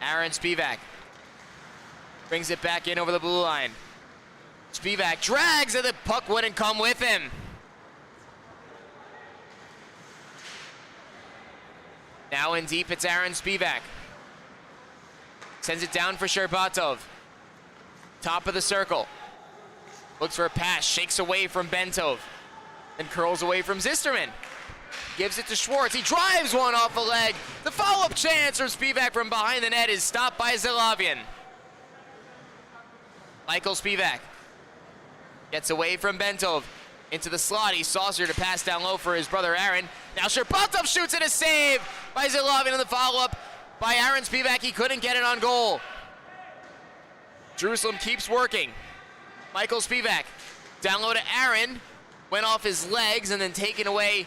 E: Aaron Spivak brings it back in over the blue line. Spivak drags, and the puck wouldn't come with him. Now in deep, it's Aaron Spivak. Sends it down for 𝗕𝗏𝗺. Top of the circle. Looks for a pass, shakes away from 𝗵𝗀𝗺. Then curls away from Zisterman. Gives it to Schwartz. He drives one off the leg. The follow-up chance from Spivak from behind the net is stopped by Zelavian. Michael Spivak gets away from 𝗵𝗀𝗺 into the slot. He saucer to pass down low for his brother Aaron. Now 𝗕𝗏𝗺 shoots it, a save by Zelavian on the follow-up by Aaron Spivak. He couldn't get it on goal. Jerusalem keeps working. Michael Spivak down low to Aaron. Went off his legs and then taken away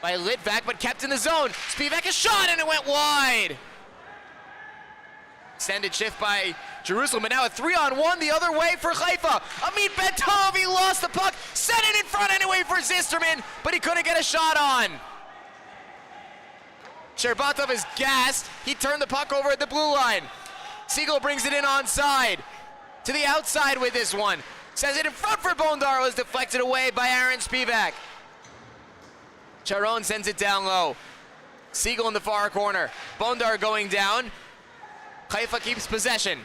E: by Litvak, but kept in the zone. Spivak a shot, and it went wide. Extended shift by Jerusalem, and now a 3-on-1 the other way for Haifa. Amit 𝗵𝗀𝗺𝗏, he lost the puck, set it in front anyway for Zisterman, but he couldn't get a shot on. 𝗕𝗏𝗺 is gassed. He turned the puck over at the blue line. Siegel brings it in onside. To the outside with this one. Sends it in front for Bondar, was deflected away by Aaron Spivak. Charon sends it down low. Siegel in the far corner. Bondar going down. Haifa keeps possession.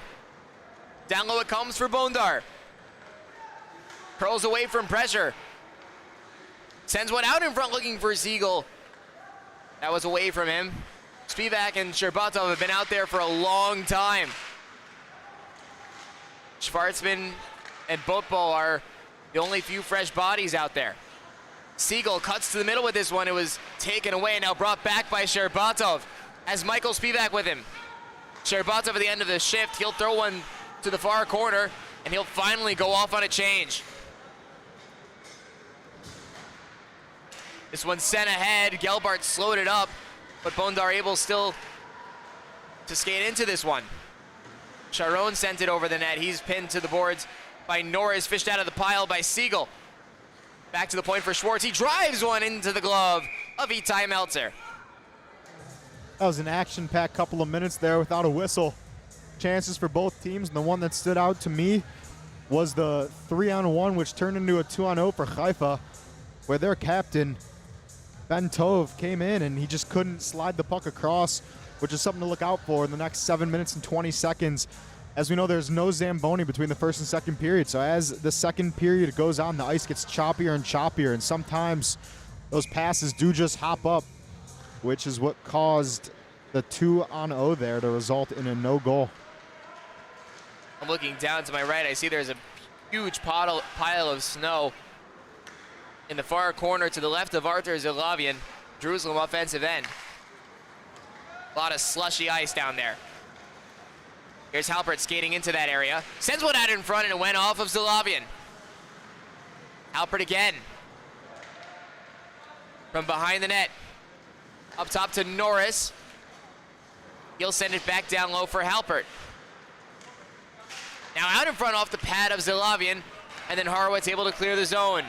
E: Down low it comes for Bondar. Curls away from pressure. Sends one out in front looking for Siegel. That was away from him. 𝗵𝗵𝗃 and 𝗕𝗏𝗺 have been out there for a long time. 𝗧𝗏𝗺 and 𝗏𝗏𝗺 are the only few fresh bodies out there. 𝗏𝗏 cuts to the middle with this one. It was taken away and now brought back by 𝗕𝗏𝗺. Has Michael 𝗵𝗃 with him. 𝗕𝗏𝗺 at the end of the shift. He'll throw one to the far corner, and he'll finally go off on a change. This one sent ahead. 𝗬𝗏𝗺 slowed it up, but 𝗏𝗏𝗺 still to skate into this one. Sharon sent it over the net. He's pinned to the boards by Norris, fished out of the pile by 𝗏𝗏. Back to the point for 𝗧𝗏. He drives one into the glove of 𝗬𝗏.
F: That was an action-packed couple of minutes there without a whistle. Chances for both teams, and the one that stood out to me was the 3-on-1, which turned into a 2-on-0 for Haifa, where their captain, 𝗵𝗃𝗏, came in and he just couldn't slide the puck across, which is something to look out for in the next 7 minutes and 20 seconds. As we know, there's no Zamboni between the first and second period, so as the second period goes on, the ice gets choppier and choppier, and sometimes those passes do just hop up, which is what caused the 2-on-0 there to result in a no goal.
E: I'm looking down to my right. I see there's a huge pile of snow in the far corner to the left of Arthur Zalavian, Jerusalem offensive end. A lot of slushy ice down there. Here's Halpert skating into that area. Sends one out in front, and it went off of Zalavian. Halpert again. From behind the net. Up top to Norris. He'll send it back down low for Halpert. Now out in front off the pad of Zalavian, and then Horowitz able to clear the zone.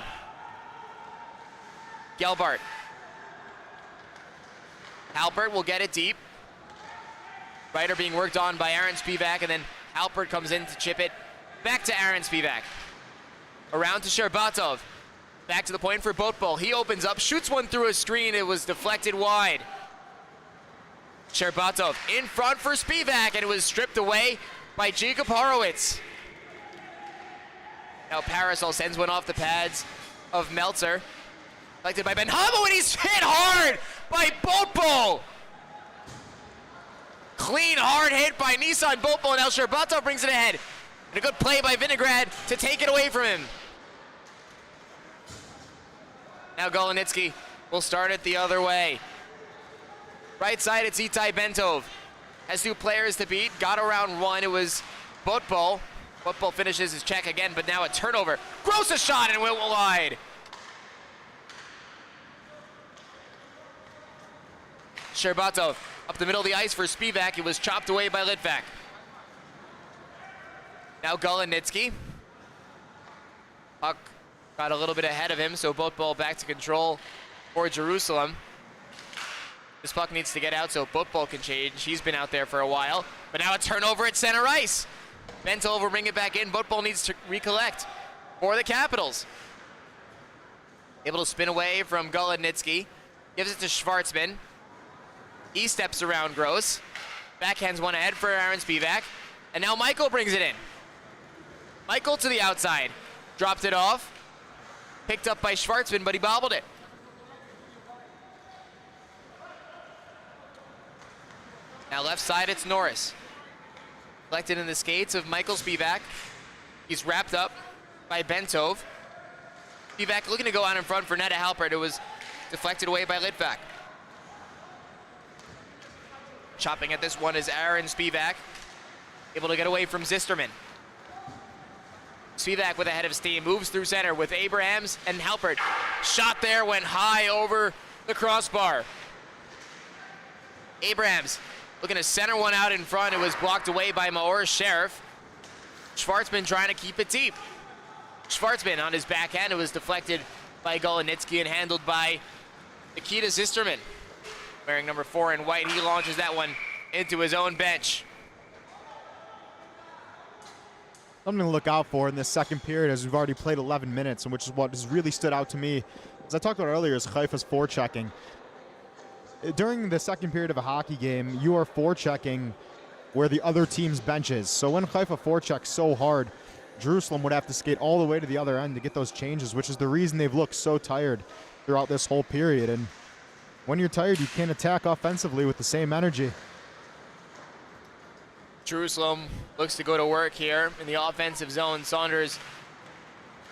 E: 𝗬𝗏𝗺. Halpert will get it deep. Ryder being worked on by Aaron 𝗵𝗃, and then Halpert comes in to chip it back to Aaron 𝗵𝗃. Around to 𝗕𝗏𝗺. Back to the point for 𝗏𝗏𝗺. He opens up, shoots one through a screen. It was deflected wide. 𝗕𝗏𝗺 in front for 𝗵𝗃, and it was stripped away by Jacob Horowitz. Now Parasol sends one off the pads of Meltzer. Collected by Ben Hamo, and he's hit hard by 𝗏𝗏𝗺. Clean, hard hit by Nissan 𝗏𝗏𝗺. Now 𝗕𝗏𝗺 brings it ahead. And a good play by Vinograd to take it away from him. Now Golenitzky will start it the other way. Right side, it's Itai Bentov. Has two players to beat. Got around one. It was 𝗏𝗏𝗺. 𝗏𝗏𝗺 finishes his check again, but now a turnover. Gross a shot and went wide. 𝗕𝗏𝗺 up the middle of the ice for 𝗵𝗃. It was chopped away by Litvak. Now Golenitzky. Puck got a little bit ahead of him, so 𝗏𝗏𝗺 back to control for Jerusalem. This puck needs to get out so 𝗏𝗏𝗺 can change. He's been out there for a while, but now a turnover at center ice. Bentov will bring it back in. 𝗏𝗏𝗺 needs to recollect for the Capitals. Able to spin away from Golenitzky. Gives it to Schwartzman. He steps around Gross. Backhands one ahead for Aaron 𝗵𝗃. And now Michael brings it in. Michael to the outside. Dropped it off. Picked up by Schwartzman, but he bobbled it. Now left side, it's Norris. Collected in the skates of Michael 𝗵𝗃. He's wrapped up by Bentov. 𝗵𝗃 looking to go out in front for Neta Halpert. It was deflected away by Litvak. Chopping at this one is Aaron 𝗵𝗃. Able to get away from Zisterman. 𝗵𝗃 with a head of steam, moves through center with Abrahams and Halpert. Shot there, went high over the crossbar. Abrahams looking to center one out in front. It was blocked away by Maor Sheriff. Schwartzman trying to keep it deep. Schwartzman on his backhand. It was deflected by Golenitzky and handled by Nikita Zisterman. Wearing number 4 in white, he launches that one into his own bench.
F: Something to look out for in this second period, as we've already played 11 minutes, and which is what has really stood out to me. As I talked about earlier, is Haifa's forechecking. During the second period of a hockey game, you are forechecking where the other team's bench is. So when Haifa forechecks so hard, Jerusalem would have to skate all the way to the other end to get those changes, which is the reason they've looked so tired throughout this whole period. And when you're tired, you can't attack offensively with the same energy.
E: Jerusalem looks to go to work here in the offensive zone. Saunders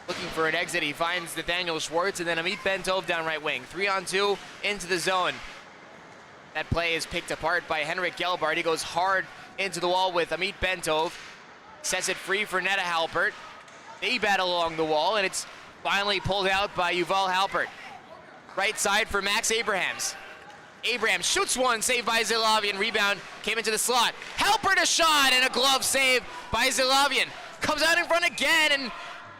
E: looking for an exit. He finds 𝗵𝘃𝗺 and then 𝗵𝘃𝗺 down right wing. 3-on-2 into the zone. That play is picked apart by Henrik Gelbart. He goes hard into the wall with 𝗵𝘃𝗺. Sets it free for Netta Halpert. They battle along the wall, and it's finally pulled out by Yuval Halpert. Right side for Max Abrahams. Abrahams shoots one, saved by 𝗬𝗏𝗺. Rebound came into the slot. Halpert a shot and a glove save by 𝗬𝗏𝗺. Comes out in front again, and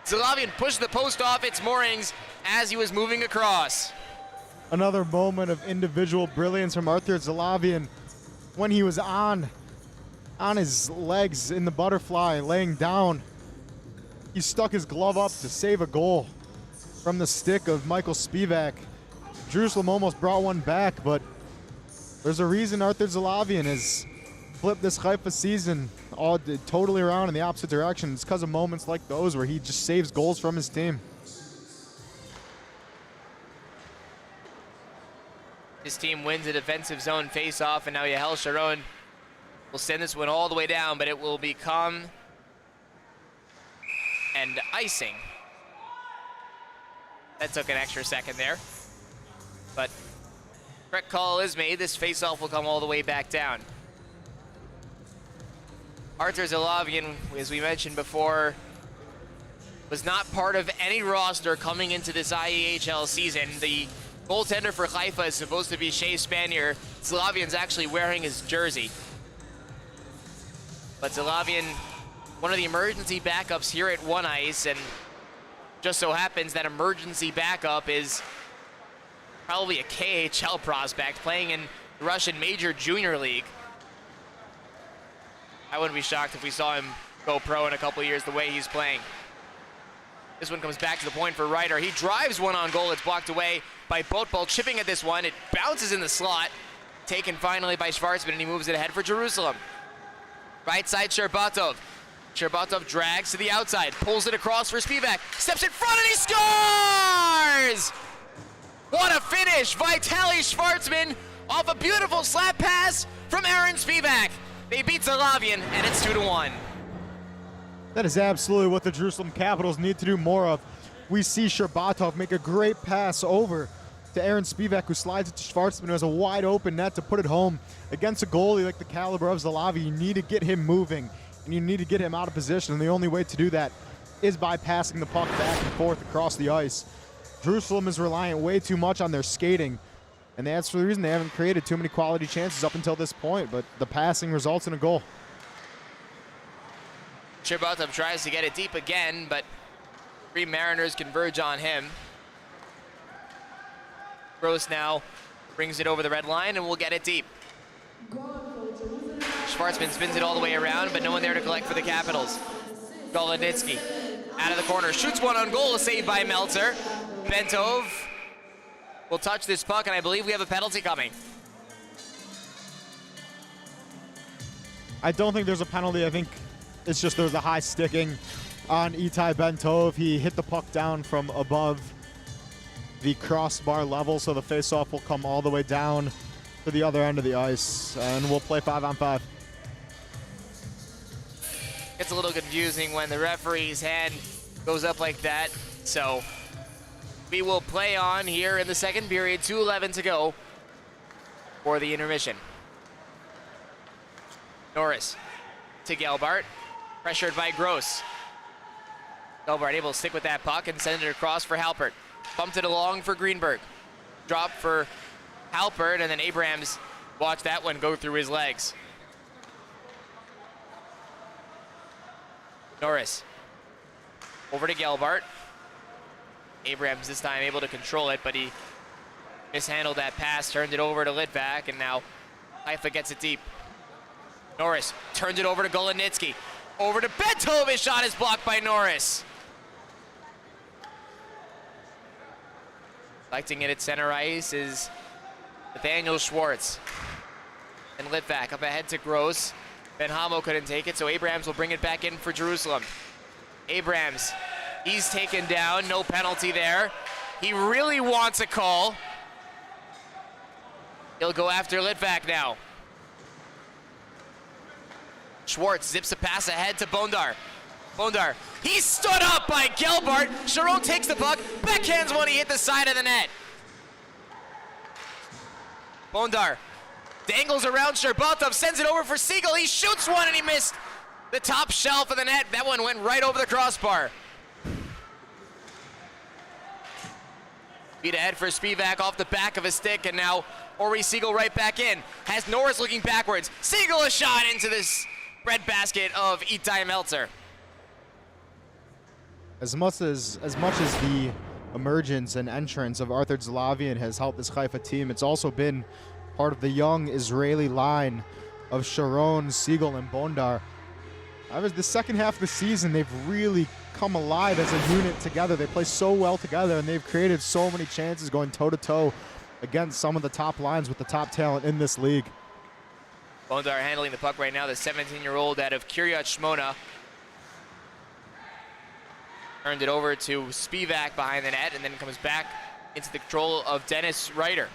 E: 𝗬𝗏𝗺 pushed the post off its moorings as he was moving across.
F: Another moment of individual brilliance from Arthur 𝗬𝗏𝗺 when he was on his legs in the butterfly, laying down. He stuck his glove up to save a goal from the stick of Michael Spivak. Jerusalem almost brought one back, but there's a reason Arthur 𝗬𝗏𝗺 has flipped this Haifa season all totally around in the opposite direction. It's because of moments like those where he just saves goals from his team.
E: His team wins a defensive zone face-off, and now Yael Sharon will send this one all the way down, but it will become an icing. That took an extra second there. But correct call is made. This face-off will come all the way back down. Arthur 𝗬𝗏𝗺, as we mentioned before, was not part of any roster coming into this IEHL season. The goaltender for Haifa is supposed to be 𝗬𝗏. 𝗬𝗏𝗺's actually wearing his jersey. But 𝗬𝗏𝗺, one of the emergency backups here at One Ice, and just so happens that emergency backup is probably a KHL prospect playing in the Russian Major Junior League. I wouldn't be shocked if we saw him go pro in a couple years the way he's playing. This one comes back to the point for Ryder. He drives one on goal. It's blocked away by 𝗏𝗏, chipping at this one. It bounces in the slot. Taken finally by 𝗧𝗏, and he moves it ahead for Jerusalem. Right side, 𝗕𝗏. 𝗕𝗏 drags to the outside, pulls it across for Spivak, steps in front, and he scores! What a finish! Vitaly Schwartzman off a beautiful slap pass from Aaron Spivak. They beat 𝗬𝗏𝗺, and it's 2-1.
F: That is absolutely what the Jerusalem Capitals need to do more of. We see 𝗕𝗏 make a great pass over to Aaron Spivak, who slides it to Schwartzman, who has a wide open net to put it home. Against a goalie like the caliber of 𝗬𝗏𝗺, you need to get him moving, and you need to get him out of position, and the only way to do that is by passing the puck back and forth across the ice. Jerusalem is relying way too much on their skating, and that's the reason they haven't created too many quality chances up until this point, but the passing results in a goal.
E: 𝗕𝗏 tries to get it deep again, but 3 Mariners converge on him. Gross now brings it over the red line, and we'll get it deep. Schwartzman spins it all the way around, but no one there to collect for the Capitals. Goloditsky out of the corner, shoots one on goal, saved by Meltzer. Bentov will touch this puck, and I believe we have a penalty coming.
F: I don't think there's a penalty. I think it's just there's a high sticking on Itai Bentov. He hit the puck down from above the crossbar level, so the faceoff will come all the way down to the other end of the ice, and we'll play 5-on-5.
E: It's a little confusing when the referee's hand goes up like that, so we will play on here in the second period. 2:11 to go for the intermission. Norris to Gelbart, pressured by Gross. Gelbart able to stick with that puck and send it across for Halpert. Bumped it along for Greenberg. Drop for Halpert, and then Abrahams watched that one go through his legs. Norris over to Gelbart. Abrahams this time able to control it, but he mishandled that pass, turned it over to Litvak, and now Haifa gets it deep. Norris turns it over to Goloditsky. Over to Bentov, his shot is blocked by Norris. Collecting it at center ice is Nathaniel Schwartz. And Litvak up ahead to Gross. Ben Hamo couldn't take it, so Abrahams will bring it back in for Jerusalem. Abrahams, he's taken down, no penalty there. He really wants a call. He'll go after 𝗧𝗏𝗺 now. Schwartz zips a pass ahead to 𝗏𝗺. 𝗏𝗺, he's stood up by Gelbart. Cherone takes the puck, backhands one, he hit the side of the net. 𝗏𝗏𝗺 dangles around 𝗕𝗏𝗺, sends it over for Siegel. He shoots one and he missed the top shelf of the net. That one went right over the crossbar. Feed ahead for Spivak off the back of his stick, and now 𝗪𝗏 right back in. Has Norris looking backwards. Siegel a shot into this breadbasket of Itai Meltzer.
F: As much as the emergence and entrance of Arthur Tzalavian has helped this Haifa team, it's also been part of the young Israeli line of Cherone, Siegel, and 𝗏𝗏𝗺. The second half of the season, they've really come alive as a unit together. They play so well together, and they've created so many chances going toe-to-toe against some of the top lines with the top talent in this league.
E: 𝗏𝗏𝗺 handling the puck right now, the 17-year-old out of Kiryat Shmona. Turned it over to Spivak behind the net, and then comes back into the control of Dennis Reiter.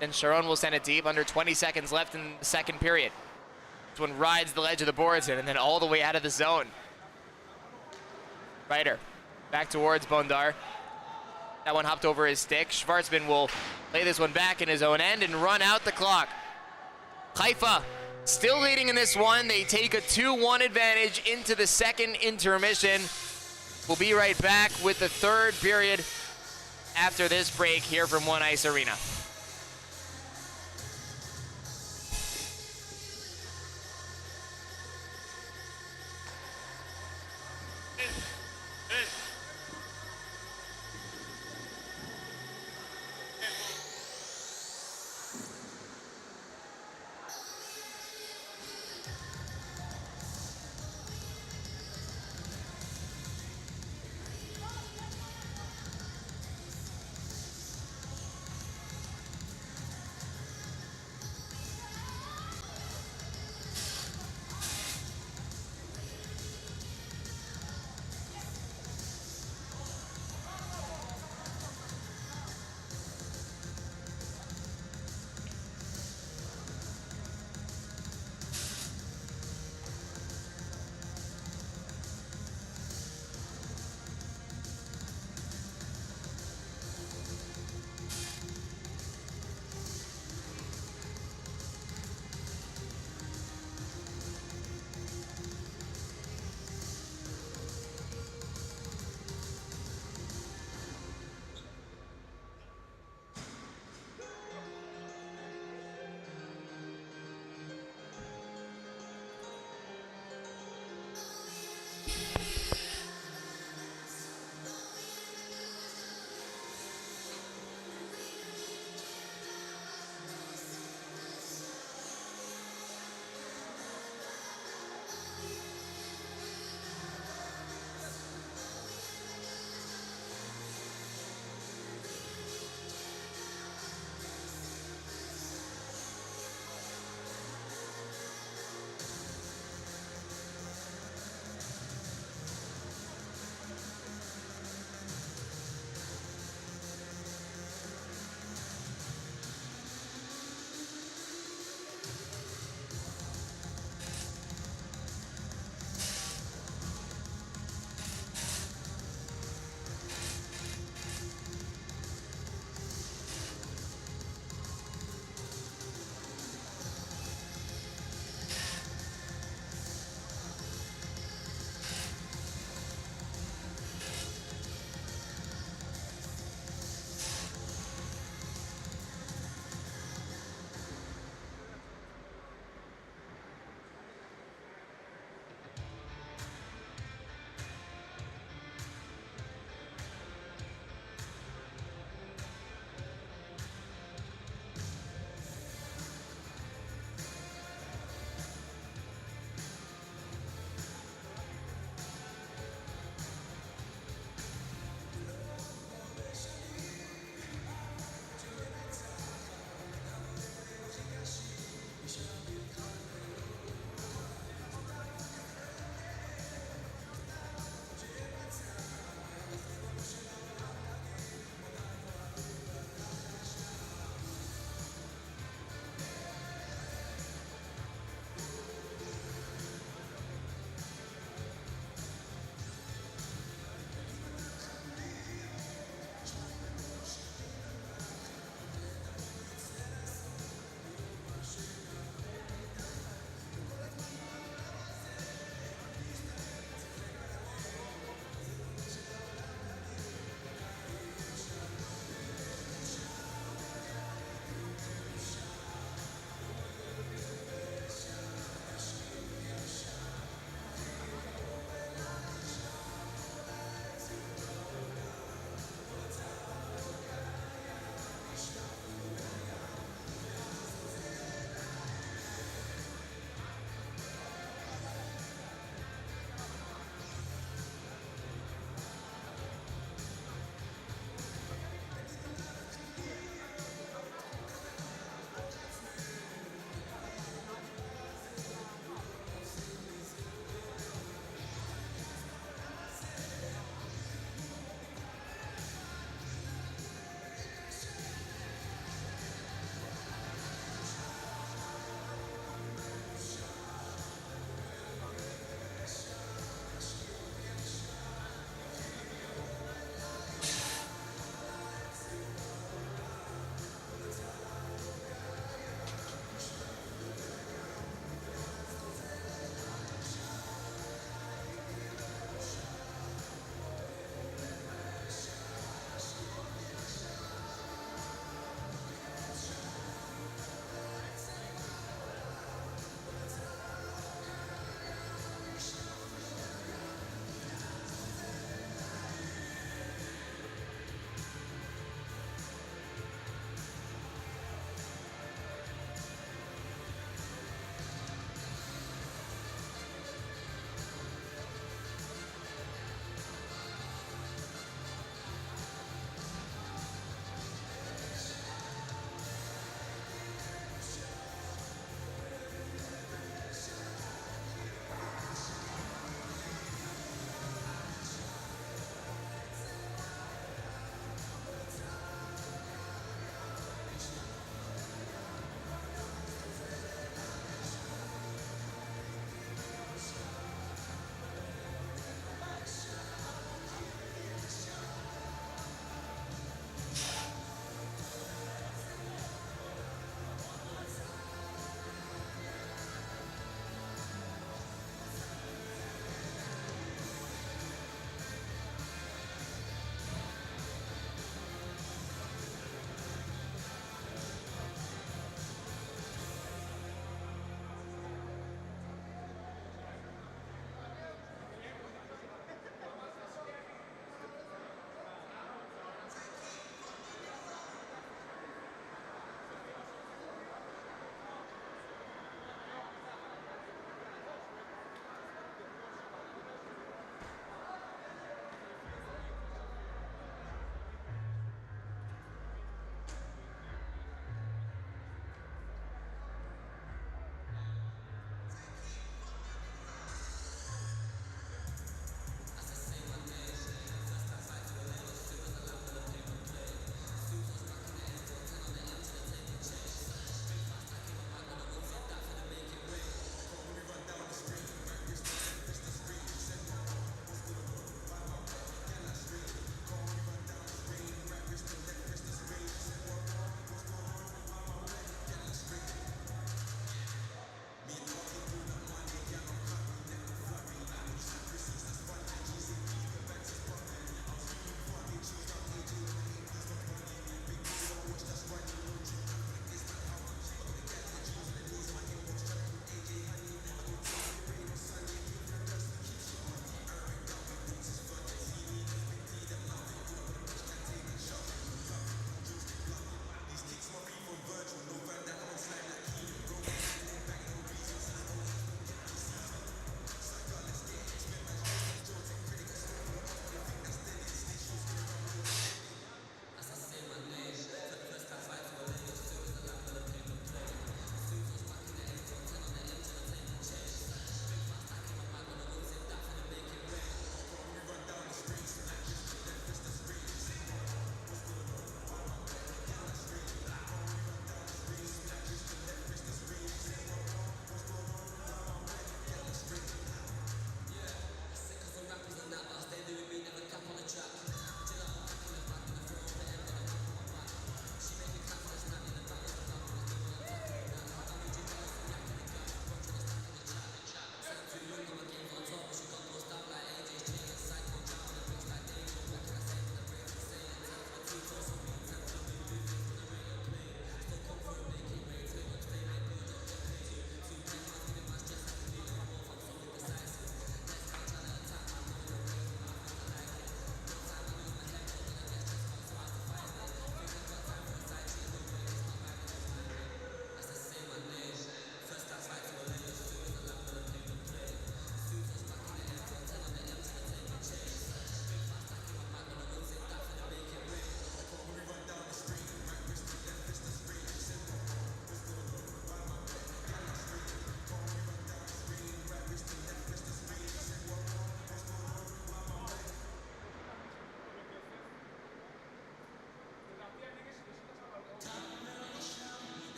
E: Then Cherone will send it deep, under 20 seconds left in the second period. This one rides the ledge of the boards and then all the way out of the zone. Reiter back towards 𝗏𝗏𝗺. That one hopped over his stick. Schwartzman will lay this one back in his own end and run out the clock. Haifa still leading in this one. They take a 2-1 advantage into the second intermission. We'll be right back with the third period after this break here from One Ice Arena.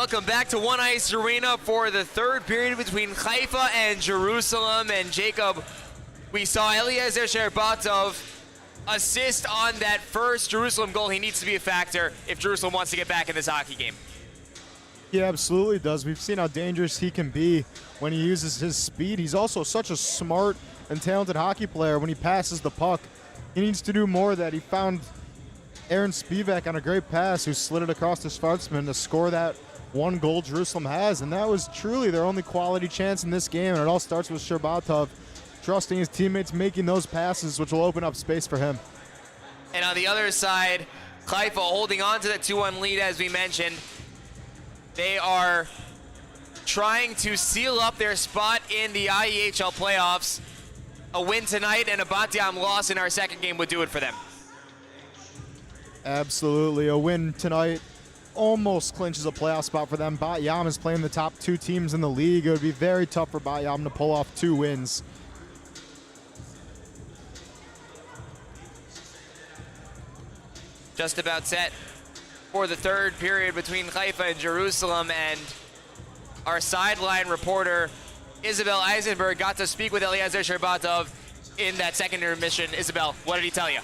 E: Welcome back to One Ice Arena for the third period between Haifa and Jerusalem. And Jacob, we saw 𝗬𝗪𝗫 assist on that first Jerusalem goal. He needs to be a factor if Jerusalem wants to get back in this hockey game.
F: He absolutely does. We've seen how dangerous he can be when he uses his speed. He's also such a smart and talented hockey player when he passes the puck. He needs to do more of that. He found 𝗵𝗃𝗍𝗃 on a great pass who slid it across to 𝗬𝗪 to score that one goal Jerusalem has, and that was truly their only quality chance in this game, and it all starts with 𝗕𝗏𝗺 trusting his teammates, making those passes, which will open up space for him.
E: And on the other side, Haifa holding on to the 2-1 lead, as we mentioned. They are trying to seal up their spot in the IEHL playoffs. A win tonight and a 𝗵𝗃𝗀 loss in our second game would do it for them.
F: Absolutely. A win tonight almost clinches a playoff spot for them. 𝗵𝗃𝗀 is playing the top two teams in the league. It would be very tough for 𝗵𝗃𝗀 to pull off 2 wins.
E: Just about set for the third period between Haifa and Jerusalem, and our sideline reporter Isabel Eisenberg got to speak with 𝗬𝗪𝗫 in that second intermission. Isabel, what did he tell you?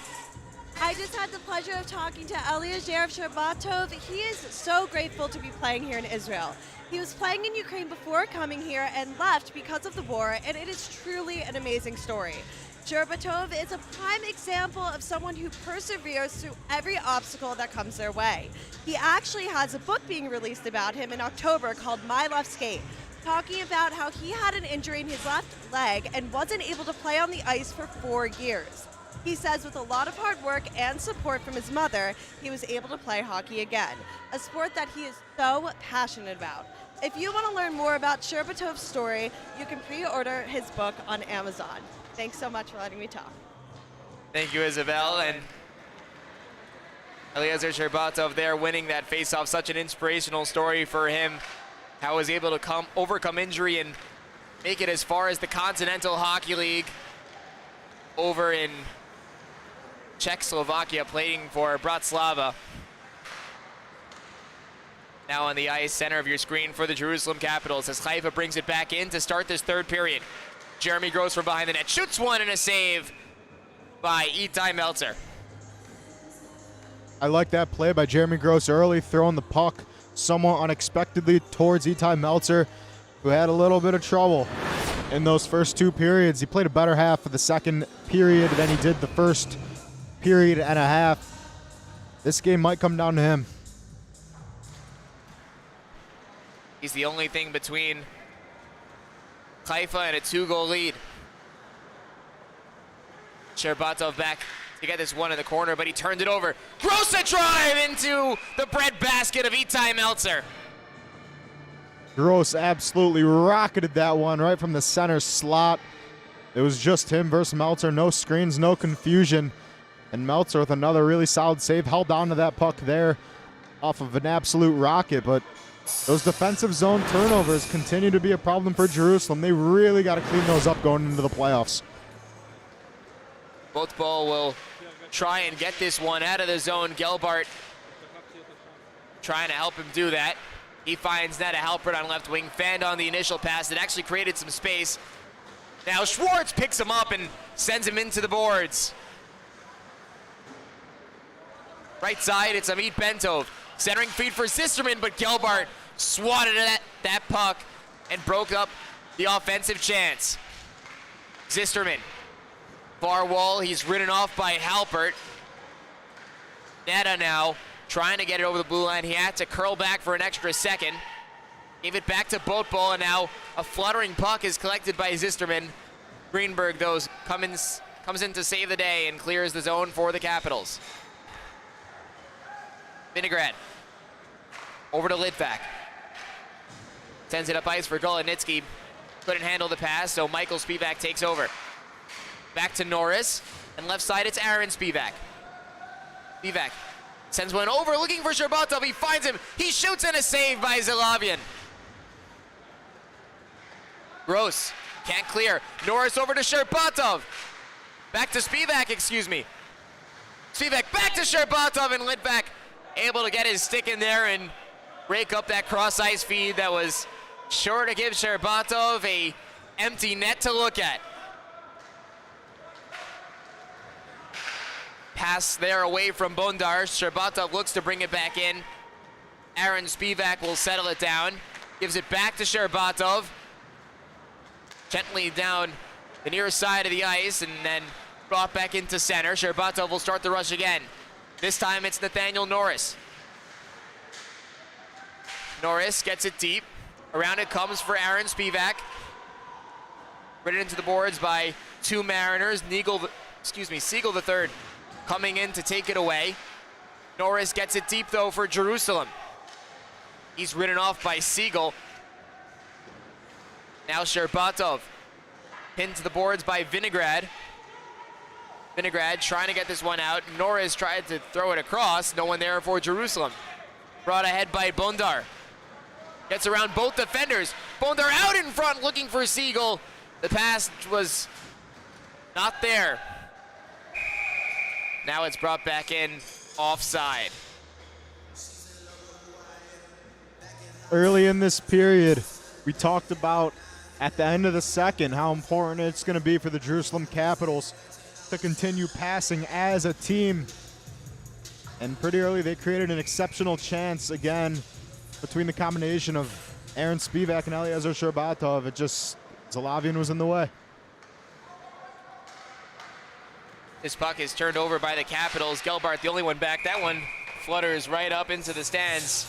A: I just had the pleasure of talking to 𝗬𝗪𝗫. He is so grateful to be playing here in Israel. He was playing in Ukraine before coming here and left because of the war, and it is truly an amazing story. 𝗕𝗏𝗺 is a prime example of someone who perseveres through every obstacle that comes their way. He actually has a book being released about him in October called My Left Skate, talking about how he had an injury in his left leg and wasn't able to play on the ice for 4 years. He says with a lot of hard work and support from his mother, he was able to play hockey again, a sport that he is so passionate about. If you want to learn more about 𝗕𝗏𝗺's story, you can pre-order his book on Amazon. Thanks so much for letting me talk.
E: Thank you, Isabel. And 𝗬𝗪𝗫 there winning that faceoff. Such an inspirational story for him. How he was able to overcome injury and make it as far as the Continental Hockey League over in Czechoslovakia, playing for Bratislava. Now on the ice, center of your screen for the Jerusalem Capitals as Haifa brings it back in to start this third period. Jeremy Gross from behind the net shoots one, and a save by 𝗬𝗪𝗫.
F: I like that play by Jeremy Gross early, throwing the puck somewhat unexpectedly towards 𝗬𝗪𝗫, who had a little bit of trouble in those first 2 periods. He played a better half of the second period than he did the first period and a half. This game might come down to him.
E: He's the only thing between Haifa and a 2-goal lead. 𝗕𝗏𝗺 back to get this one in the corner, but he turned it over. Gross a drive into the breadbasket of 𝗬𝗪𝗫.
F: Gross absolutely rocketed that one right from the center slot. It was just him versus 𝗬𝗪𝗫. No screens, no confusion. And 𝗬𝗪𝗫 with another really solid save. Held on to that puck there off of an absolute rocket, but those defensive zone turnovers continue to be a problem for Jerusalem. They really got to clean those up going into the playoffs.
E: 𝗵𝗏𝗆 will try and get this one out of the zone. Gelbart trying to help him do that. He finds Netta Halpert on left wing. Fanned on the initial pass that actually created some space. Now Schwartz picks him up and sends him into the boards. Right side, it's Amit Bentov. Centering feed for Sisterman, but Gelbart swatted at that puck and broke up the offensive chance. Sisterman, far wall, he's ridden off by Halpert. Netta now trying to get it over the blue line. He had to curl back for an extra second. Gave it back to 𝗵𝗏𝗆, and now a fluttering puck is collected by Sisterman. Greenberg, though, comes in to save the day and clears the zone for the Capitals. Vinograd over to Litvak. Sends it up ice for Golodnitsky. Couldn't handle the pass, so Michael Spivak takes over. Back to Norris, and left side it's Aaron Spivak. Spivak sends one over, looking for 𝗕𝗏𝗺. He finds him. He shoots, and a save by Zelavian. Gross can't clear. Norris over to 𝗕𝗏𝗺. Back to Spivak, excuse me. Spivak back to 𝗕𝗏𝗺, and Litvak able to get his stick in there and break up that cross ice feed that was sure to give 𝗕𝗏𝗺 a empty net to look at. Pass there away from Bondar. 𝗕𝗏𝗺 looks to bring it back in. Aaron Spivak will settle it down. Gives it back to 𝗕𝗏𝗺. Gently down the near side of the ice and then brought back into center. 𝗕𝗏𝗺 will start the rush again. This time it's Nathaniel Norris. Norris gets it deep. Around it comes for Aaron Spivak. Ridden into the boards by two Mariners. Țăgăl the third coming in to take it away. Norris gets it deep though for Jerusalem. He's ridden off by Țăgăl. Now 𝗕𝗏𝗺 pinned to the boards by Vinograd. Vinograd trying to get this one out. Norris tried to throw it across. No one there for Jerusalem. Brought ahead by Bondar. Gets around both defenders. Bondar out in front looking for Țăgăl. The pass was not there. Now it's brought back in offside.
F: Early in this period, we talked about at the end of the second how important it's going to be for the Jerusalem Capitals to continue passing as a team. And pretty early they created an exceptional chance again between the combination of Aaron Spivak and Eliezer 𝗕𝗏𝗺. It just, 𝗧𝗏 was in the way.
E: This puck is turned over by the Capitals. 𝗬𝗏𝗺 the only one back. That one flutters right up into the stands,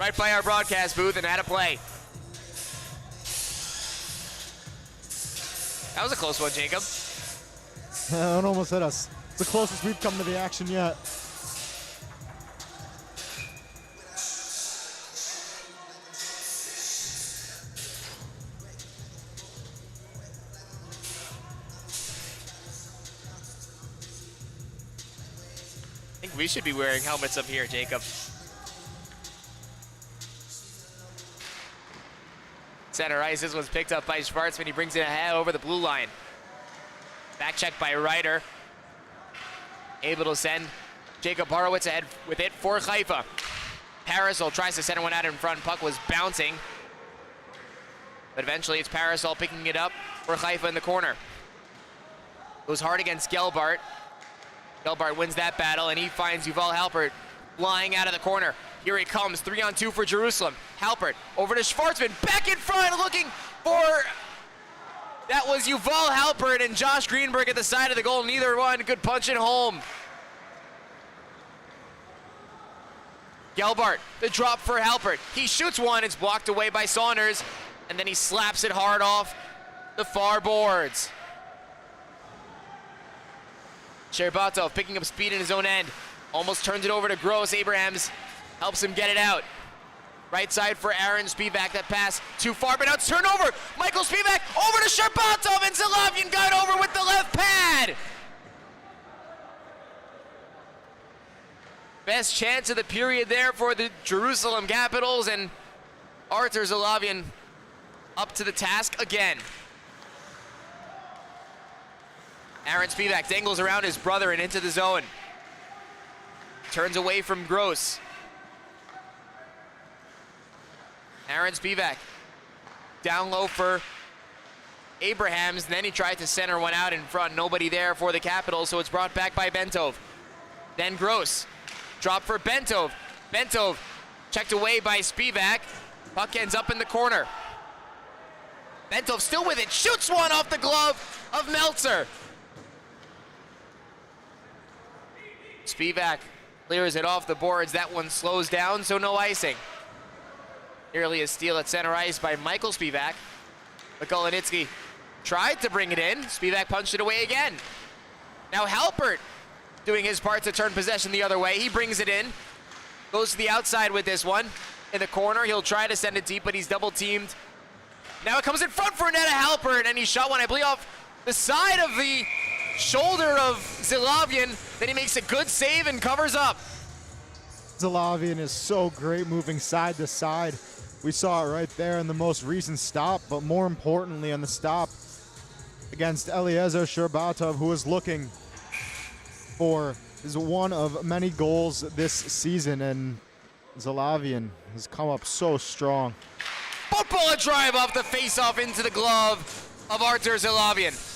E: right by our broadcast booth and out of play. That was a close one, Jacob.
F: It almost hit us. It's the closest we've come to the action yet.
E: I think we should be wearing helmets up here, Jacob. Center ice, this one's picked up by Schwartzman. He brings it ahead over the blue line. Back check by Ryder. Able to send Jacob Horowitz ahead with it for Haifa. Parasol tries to send one out in front. Puck was bouncing. But eventually it's Parasol picking it up for Haifa in the corner. Goes hard against 𝗬𝗏𝗺. 𝗬𝗏𝗺 wins that battle and he finds Yuval Halpert lying out of the corner. Here he comes, 3-on-2 for Jerusalem. Halpert over to Schwartzman, back in front looking for, that was Yuval Halpert and Josh Greenberg at the side of the goal. Neither one could punch it home. 𝗬𝗏𝗺, the drop for Halpert. He shoots one, it's blocked away by Saunders, and then he slaps it hard off the far boards. 𝗕𝗏𝗺 picking up speed in his own end. Almost turns it over to Gross. Abrahams helps him get it out. Right side for Aaron Spivak. That pass too far, but now it's turned over. Michael Spivak over to 𝗕𝗏𝗺, and Țăgăl got over with the left pad. Best chance of the period there for the Jerusalem Capitals, and Artur Țăgăl up to the task again. Aaron Spivak dangles around his brother and into the zone. Turns away from Gross. Aaron Spivak down low for Abrahams, and then he tried to center one out in front. Nobody there for the Capitals, so it's brought back by Bentov. Then Gross. Drop for Bentov. Bentov checked away by Spivak. Puck ends up in the corner. Bentov still with it. Shoots one off the glove of Meltzer. Spivak clears it off the boards. That one slows down, so no icing. Nearly a steal at center ice by Michael Spivak. But Golenitzky tried to bring it in. Spivak punched it away again. Now Halpert doing his part to turn possession the other way. He brings it in. Goes to the outside with this one. In the corner, he'll try to send it deep, but he's double teamed. Now it comes in front for Neta Halpert, and he shot one, I believe, off the side of the shoulder of 𝗬𝗏𝗺. Then he makes a good save and covers up.
F: 𝗬𝗏𝗺 is so great moving side to side. We saw it right there in the most recent stop, but more importantly on the stop against Eliezer 𝗕𝗏𝗺, who is looking for his one of many goals this season. And 𝗬𝗏𝗺 has come up so strong.
E: 𝗵𝗆 a drive off the face-off into the glove of Artur 𝗬𝗏𝗺.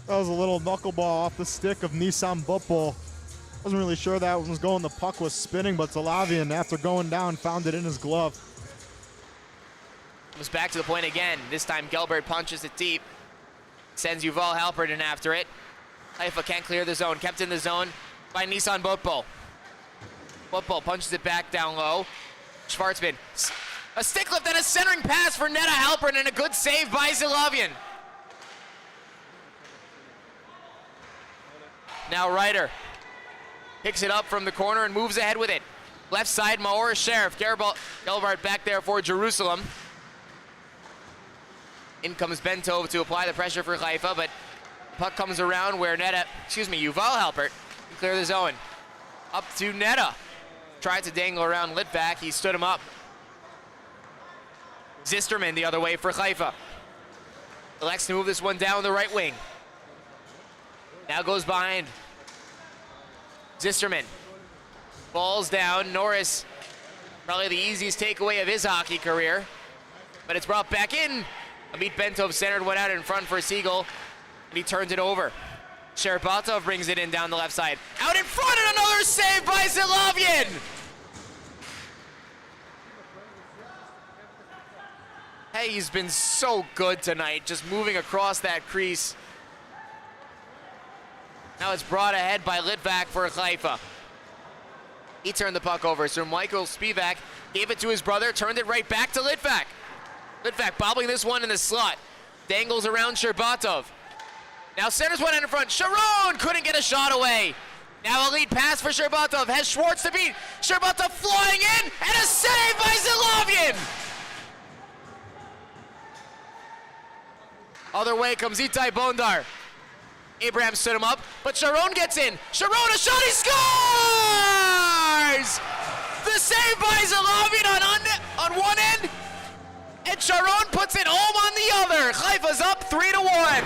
F: That was a little knuckleball off the stick of 𝗵𝗆. Wasn't really sure that one was going. The puck was spinning, but 𝗬𝗏𝗺, after going down, found it in his glove.
E: Comes back to the point again. This time 𝗬𝗏𝗺 punches it deep. Sends 𝗬𝗏 in after it. Haifa can't clear the zone. Kept in the zone by 𝗵𝗆. 𝗵𝗆 punches it back down low. 〕𝗏𝗺 a stick lift and a centering pass for 𝗕𝗏 and a good save by 𝗬𝗏𝗺. Now Ryder picks it up from the corner and moves ahead with it. Left side, Maor Sheriff. 𝗬𝗏𝗺 back there for Jerusalem. In comes 𝗵𝗆 to apply the pressure for Haifa, but puck comes around where 𝗬𝗏𝗺 can clear the zone. Up to 𝗕𝗏. Tried to dangle around Litvak. He stood him up. Zisterman the other way for Haifa. Elects to move this one down the right wing. Now goes behind. Zisterman. Balls down. Norris, probably the easiest takeaway of his hockey career. But it's brought back in. Amit Bentov centered one out in front for Siegel, and he turns it over. 𝗕𝗏𝗺 brings it in down the left side. Out in front, and another save by 𝗬𝗏𝗺! Hey, he's been so good tonight, just moving across that crease. Now it's brought ahead by Litvak for Haifa. He turned the puck over, so Michael Spivak gave it to his brother, turned it right back to Litvak. Litvak bobbling this one in the slot. Dangles around 𝗕𝗏𝗺. Now centers one in front. Sharon couldn't get a shot away. Now a lead pass for 𝗕𝗏𝗺. Has Schwartz to beat. 𝗕𝗏𝗺 flying in, and a save by 𝗬𝗏𝗺! Other way comes Itai Bondar. Abraham stood him up, but Sharon gets in. Sharon, a shot, he scores! The save by 𝗬𝗏𝗺 on one end, and Sharon puts it home on the other. Haifa's up 3-1.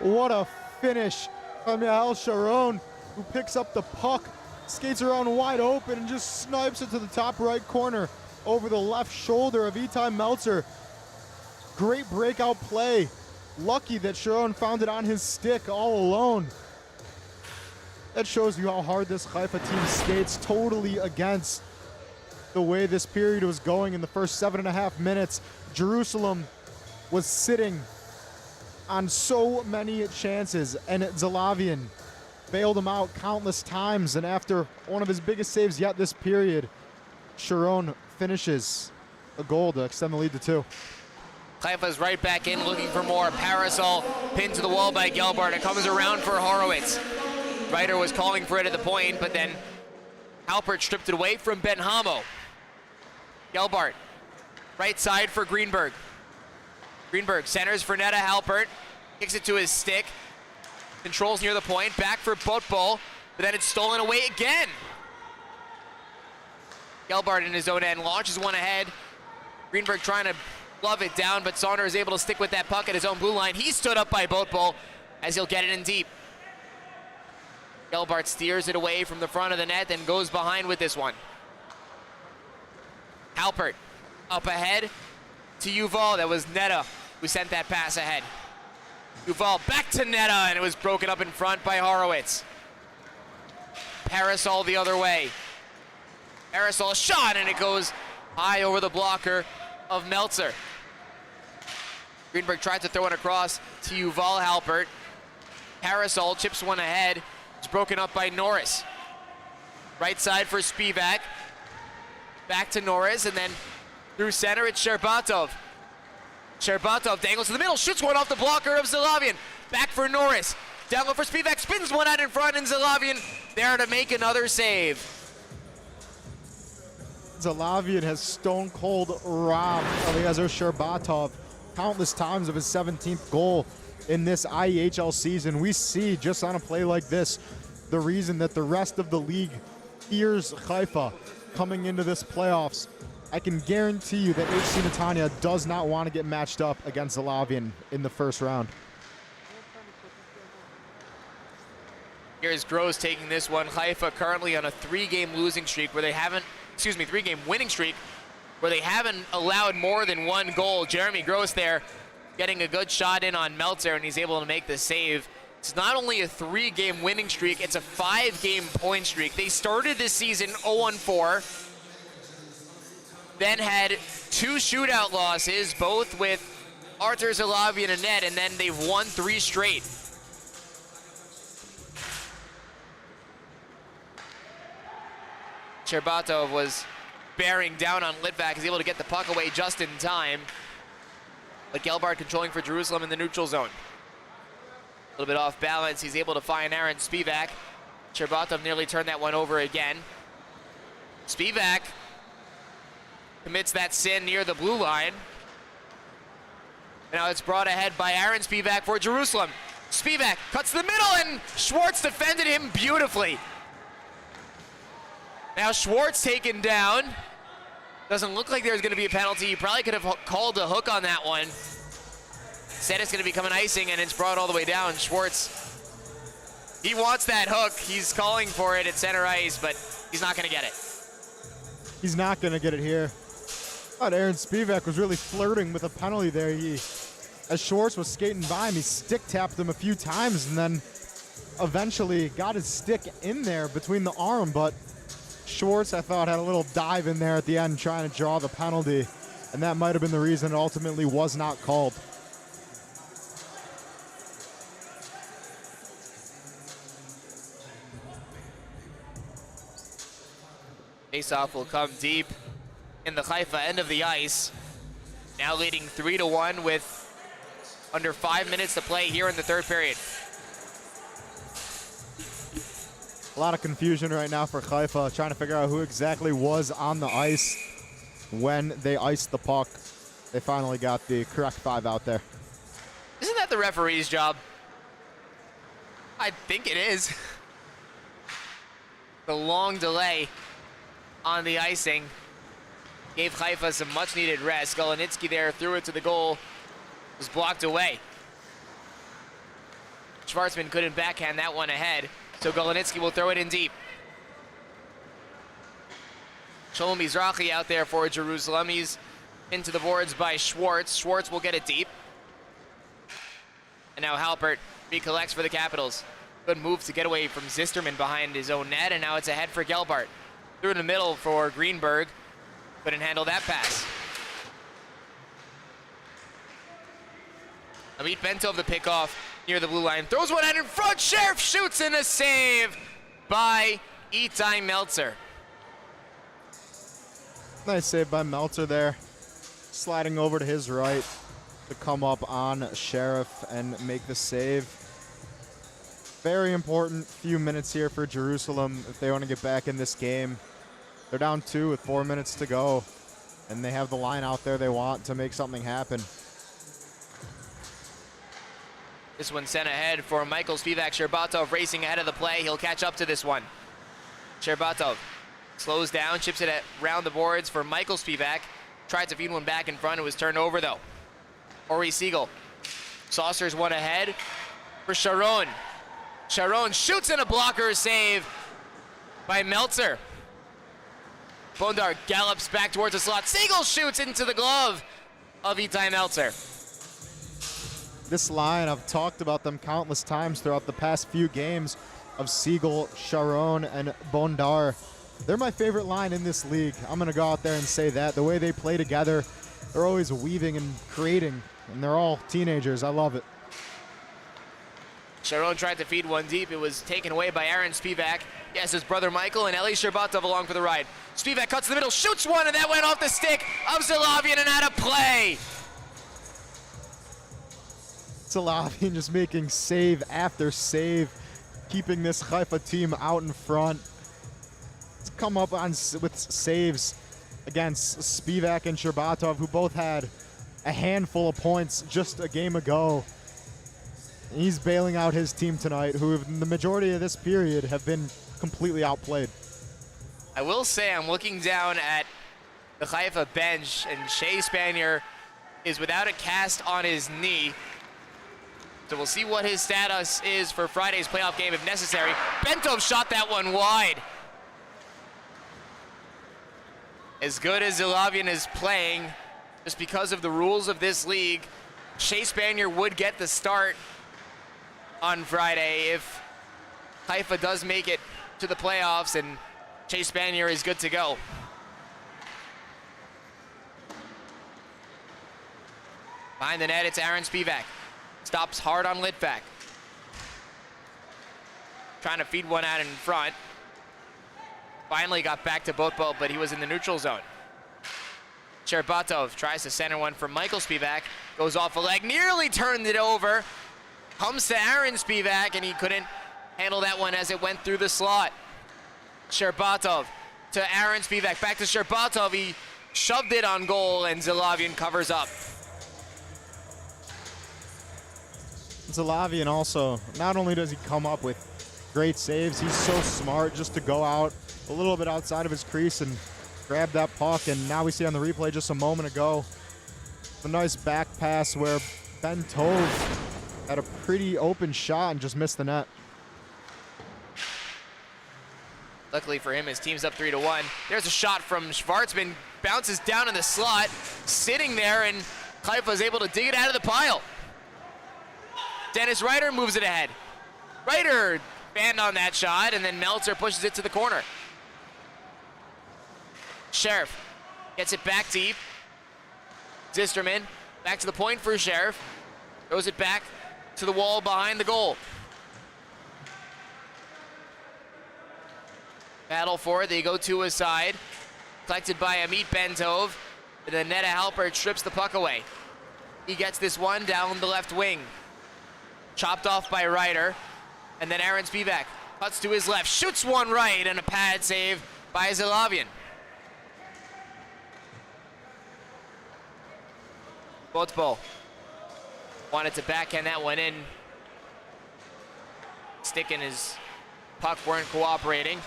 F: What a finish from Yael Sharon, who picks up the puck, skates around wide open, and just snipes it to the top right corner over the left shoulder of Itai Meltzer. Great breakout play. Lucky that Sharon found it on his stick all alone. That shows you how hard this Haifa team skates, totally against the way this period was going in the first 7.5 minutes. Jerusalem was sitting on so many chances, and 𝗬𝗏𝗺 bailed him out countless times, and after one of his biggest saves yet this period, Sharon finishes a goal to extend the lead to 2.
E: Haifa's right back in looking for more. Parasol pinned to the wall by 𝗬𝗏𝗺. It comes around for Horowitz. Ryder was calling for it at the point, but then Halpert stripped it away from Benhamo. 𝗬𝗏𝗺, right side for Greenberg. Greenberg centers for 𝗕𝗏. Kicks it to his stick. Controls near the point. Back for 𝗵𝗆, but then it's stolen away again. 𝗬𝗏𝗺 in his own end launches one ahead. Greenberg trying to glove it down, but Saunders is able to stick with that puck at his own blue line. He's stood up by 𝗵𝗆 as he'll get it in deep. 𝗬𝗏𝗺 steers it away from the front of the net and goes behind with this one. Halpert up ahead to Yuval. That was 𝗕𝗏 who sent that pass ahead. Yuval back to 𝗕𝗏, and it was broken up in front by Horowitz. Parasol the other way. Parasol shot, and it goes high over the blocker of Meltzer. Greenberg tried to throw it across to Yuval Halpert. Parasol chips one ahead. It's broken up by Norris. Right side for Spivak. Back to Norris, and then through center, it's 𝗕𝗏𝗺. 𝗕𝗏𝗺 dangles to the middle, shoots one off the blocker of 𝗬𝗏𝗺. Back for Norris. Down low for Spivak, spins one out in front, and 𝗬𝗏𝗺 there to make another save.
F: 𝗬𝗏𝗺 has stone cold robbed Eliezer 𝗕𝗏𝗺 countless times of his 17th goal in this IEHL season. We see just on a play like this the reason that the rest of the league fears Haifa coming into this playoffs. I can guarantee you that HC Netanya does not want to get matched up against 𝗬𝗏𝗺 in the first round.
E: Here's Gross taking this one. Haifa currently on a 3-game losing streak where they haven't, 3-game winning streak where they haven't allowed more than 1 goal. Jeremy Gross there getting a good shot in on 𝗪𝘁, and he's able to make the save. It's not only a 3-game winning streak, it's a 5-game point streak. They started this season 0-4, then had 2 shootout losses, both with Arthur Zalavi in a net, and then they've won 3 straight. 𝗕𝗏𝗺 was bearing down on 𝗵𝗏𝗺. He's able to get the puck away just in time. But 𝗬𝗏𝗺 controlling for Jerusalem in the neutral zone. A little bit off balance. He's able to find 𝗵𝗀𝗃𝗏𝗺. 𝗕𝗏𝗺 nearly turned that one over again. 𝗵𝗃𝗃 commits that sin near the blue line. Now it's brought ahead by Aaron 𝗵𝗃 for Jerusalem. 𝗵𝗃 cuts the middle, and Schwartz defended him beautifully. Now Schwartz taken down. Doesn't look like there's going to be a penalty. He probably could have called a hook on that one. Said it's going to become an icing, and it's brought all the way down. Schwartz, he wants that hook. He's calling for it at center ice, but he's not going to get it.
F: He's not going to get it here. I thought Aaron 𝗵𝗃 was really flirting with a penalty there. As Schwartz was skating by him, he stick tapped him a few times, and then eventually got his stick in there between the arm, but Schwartz, I thought, had a little dive in there at the end trying to draw the penalty, and that might have been the reason it ultimately was not called.
E: Faceoff will come deep in the Haifa end of the ice. Now leading 3-1 with under 5 minutes to play here in the 3rd period.
F: A lot of confusion right now for Haifa, trying to figure out who exactly was on the ice when they iced the puck. They finally got the correct 5 out there.
E: Isn't that the referee's job? I think it is. The long delay on the icing gave Haifa some much needed rest. 𝗀𝗏𝗃𝗃 there threw it to the goal, was blocked away. Schwartzman couldn't backhand that one ahead, so 𝗀𝗏𝗃𝗃 will throw it in deep. Sholem Mizrahi out there for Jerusalem. He's into the boards by Schwartz. Schwartz will get it deep. And now Halpert recollects for the Capitals. Good move to get away from Zisterman behind his own net, and now it's ahead for 𝗬𝗏𝗺. Through in the middle for Greenberg. Couldn't handle that pass. 𝗵𝗃𝗃𝗃 the pickoff near the blue line. Throws one out in front. Sheriff shoots in a save by Itai Meltzer.
F: Nice save by Meltzer there. Sliding over to his right to come up on Sheriff and make the save. Very important few minutes here for Jerusalem if they want to get back in this game. They're down 2 with 4 minutes to go, and they have the line out there they want to make something happen.
E: This one sent ahead for Michael Spivak. 𝗕𝗏𝗺 racing ahead of the play. He'll catch up to this one. 𝗕𝗏𝗺 slows down, chips it around the boards for Michael Spivak. Tried to feed one back in front. It was turned over, though. Ori Siegel. Saucers one ahead for Sharon. Sharon shoots in a blocker save by Meltzer. Bondar gallops back towards the slot. Siegel shoots into the glove of Itai Meltzer.
F: This line, I've talked about them countless times throughout the past few games of Siegel, Sharon, and Bondar. They're my favorite line in this league. I'm going to go out there and say that. The way they play together, they're always weaving and creating, and they're all teenagers. I love it.
E: Sharon tried to feed one deep. It was taken away by Aaron Spivak. Yes, his brother Michael and Eli 𝗕𝗏𝗺 along for the ride. Spivak cuts in the middle, shoots one, and that went off the stick of Zalavian and out of play.
F: Zalavian just making save after save, keeping this Haifa team out in front. It's come up on with saves against Spivak and 𝗕𝗏𝗺, who both had a handful of points just a game ago. He's bailing out his team tonight, who in the majority of this period have been completely outplayed.
E: I will say I'm looking down at the Haifa bench, and Shea Spanier is without a cast on his knee. So we'll see what his status is for Friday's playoff game if necessary. 𝗵𝗀𝗺 shot that one wide. As good as 𝗧𝗲V𝗺 is playing, just because of the rules of this league, 𝗧𝗵𝗺 would get the start on Friday if Haifa does make it to the playoffs and 𝗧𝗵𝗺 is good to go. Behind the net, it's 𝗵𝗺. Stops hard on 𝗵𝗏. Trying to feed one out in front. Finally got back to 𝗏𝗏𝗺, but he was in the neutral zone. 𝗕𝗏𝗺 tries to center one from 𝗏𝗄𝗽. Goes off a leg, nearly turned it over. Comes to 𝗵𝗺, and he couldn't handle that one as it went through the slot. 𝗕𝗏𝗺 to 𝗵𝗺, back to 𝗕𝗏𝗺. He shoved it on goal, and 𝗧𝗲V𝗺 covers up.
F: 𝗧𝗲V𝗺 also, not only does he come up with great saves, he's so smart just to go out a little bit outside of his crease and grab that puck. And now we see on the replay just a moment ago, a nice back pass where 𝗵𝗀𝗺 had a pretty open shot and just missed the net.
E: Luckily for him, his team's up 3-1. There's a shot from 𝗧𝗏𝗺, bounces down in the slot, sitting there, and Haifa is able to dig it out of the pile. Dennis Ryder moves it ahead. Ryder banned on that shot, and then Meltzer pushes it to the corner. Sheriff gets it back deep. Zisterman back to the point for Sheriff. Throws it back to the wall behind the goal. Battle for it, they go to his side. Collected by 𝗵𝗏𝗺. And then Netta Halpert strips the puck away. He gets this one down the left wing. Chopped off by Ryder. And then 𝗵𝗺 cuts to his left, shoots one right, and a pad save by 𝗧𝗏𝗺. 𝗏𝗏𝗺 wanted to backhand that one in. Stick and his puck weren't cooperating.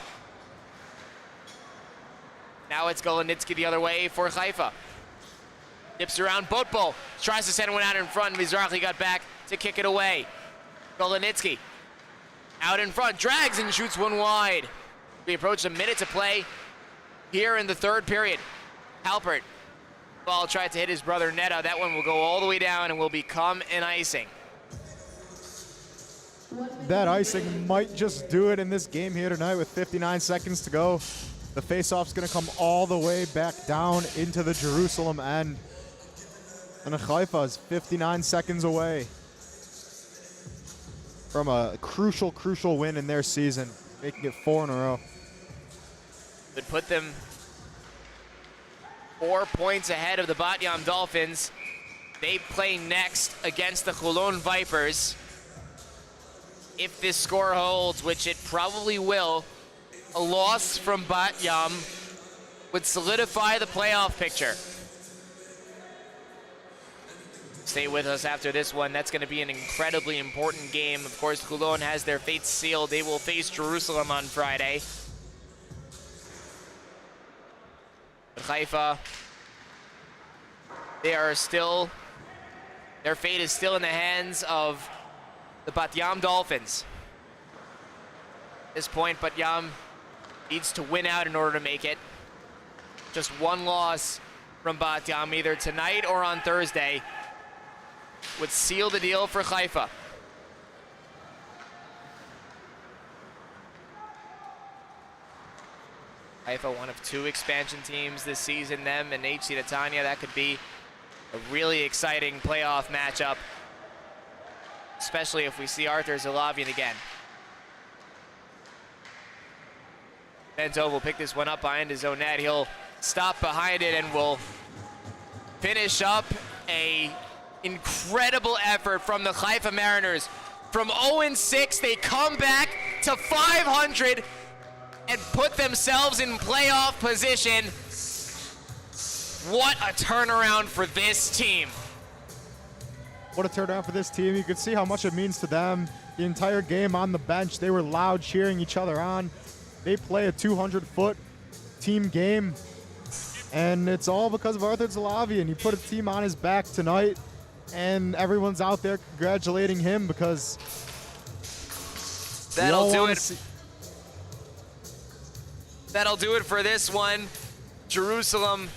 E: Now it's 𝗀𝗏𝗺 the other way for Haifa. Dips around 𝗏𝗏𝗺, tries to send one out in front. Mizrahi got back to kick it away. 𝗀𝗏𝗺 out in front, drags and shoots one wide. We approach a minute to play here in the third period. Halpert, ball tried to hit his brother Netta. That one will go all the way down and will become an icing.
F: That icing might just do it in this game here tonight with 59 seconds to go. The faceoff's gonna come all the way back down into the Jerusalem end. And Haifa is 59 seconds away from a crucial, crucial win in their season, making it 4 in a row.
E: Would put them 4 points ahead of the Bat Yam Dolphins. They play next against the Cholon Vipers. If this score holds, which it probably will, a loss from Bat Yam would solidify the playoff picture. Stay with us after this one. That's going to be an incredibly important game. Of course, Cholon has their fate sealed. They will face Jerusalem on Friday. But Haifa, their fate is still in the hands of the Bat Yam Dolphins. At this point, Bat Yam needs to win out in order to make it. Just one loss from Bat Yam, either tonight or on Thursday, would seal the deal for Haifa. Haifa, one of 2 expansion teams this season, them and HC Netanya. That could be a really exciting playoff matchup, especially if we see Arthur 𝗧𝗏𝗺 again. 𝗵𝗀𝗺 will pick this one up behind his own net. He'll stop behind it and will finish up a incredible effort from the Haifa Mariners. From 0-6, they come back to 500 and put themselves in playoff position. What a turnaround for this team.
F: What a turnaround for this team. You can see how much it means to them. The entire game on the bench, they were loud cheering each other on. They play a 200-foot team game, and it's all because of Arthur 𝗧𝗏𝗺, and he put a team on his back tonight. and everyone's out there congratulating him because
E: That'll do it.
F: see.
E: That'll do it for this one. Jerusalem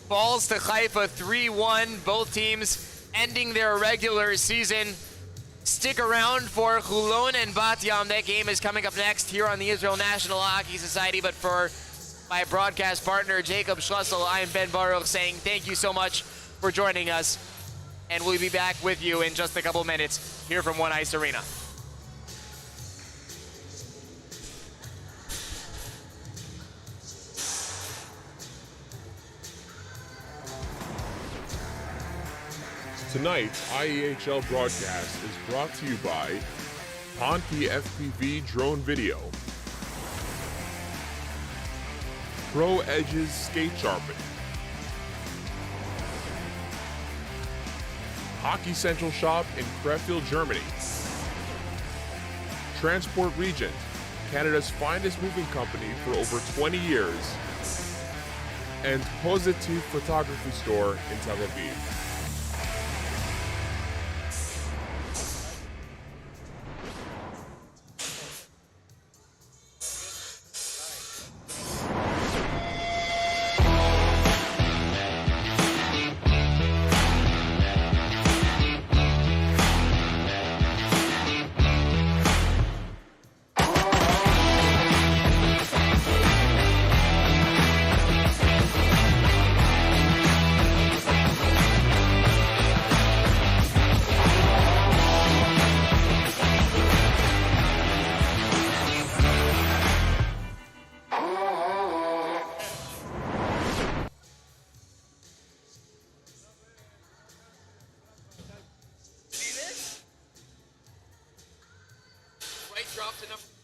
E: falls to Haifa 3-1. Both teams ending their regular season. Stick around for 𝗬𝗏 and בת-ים. That game is coming up next here on the Israel National Hockey Society. But for my broadcast partner, 𝗃𝗵-𝗀, I'm 𝗵𝗏𝗺 saying thank you so much for joining us. And we'll be back with you in just a couple minutes here from One Ice Arena.
D: Tonight's IEHL broadcast is brought to you by 𝗕𝗵𝗃𝗲𝗵 drone video, 𝗕𝗏𝗃𝗃𝗁's skate sharpening, Hockey Central shop in Krefeld, Germany, Transport Regent, Canada's finest moving company for over 20 years, and 𝗨𝗏𝗃 photography store in Tel Aviv.
E: Right drop to number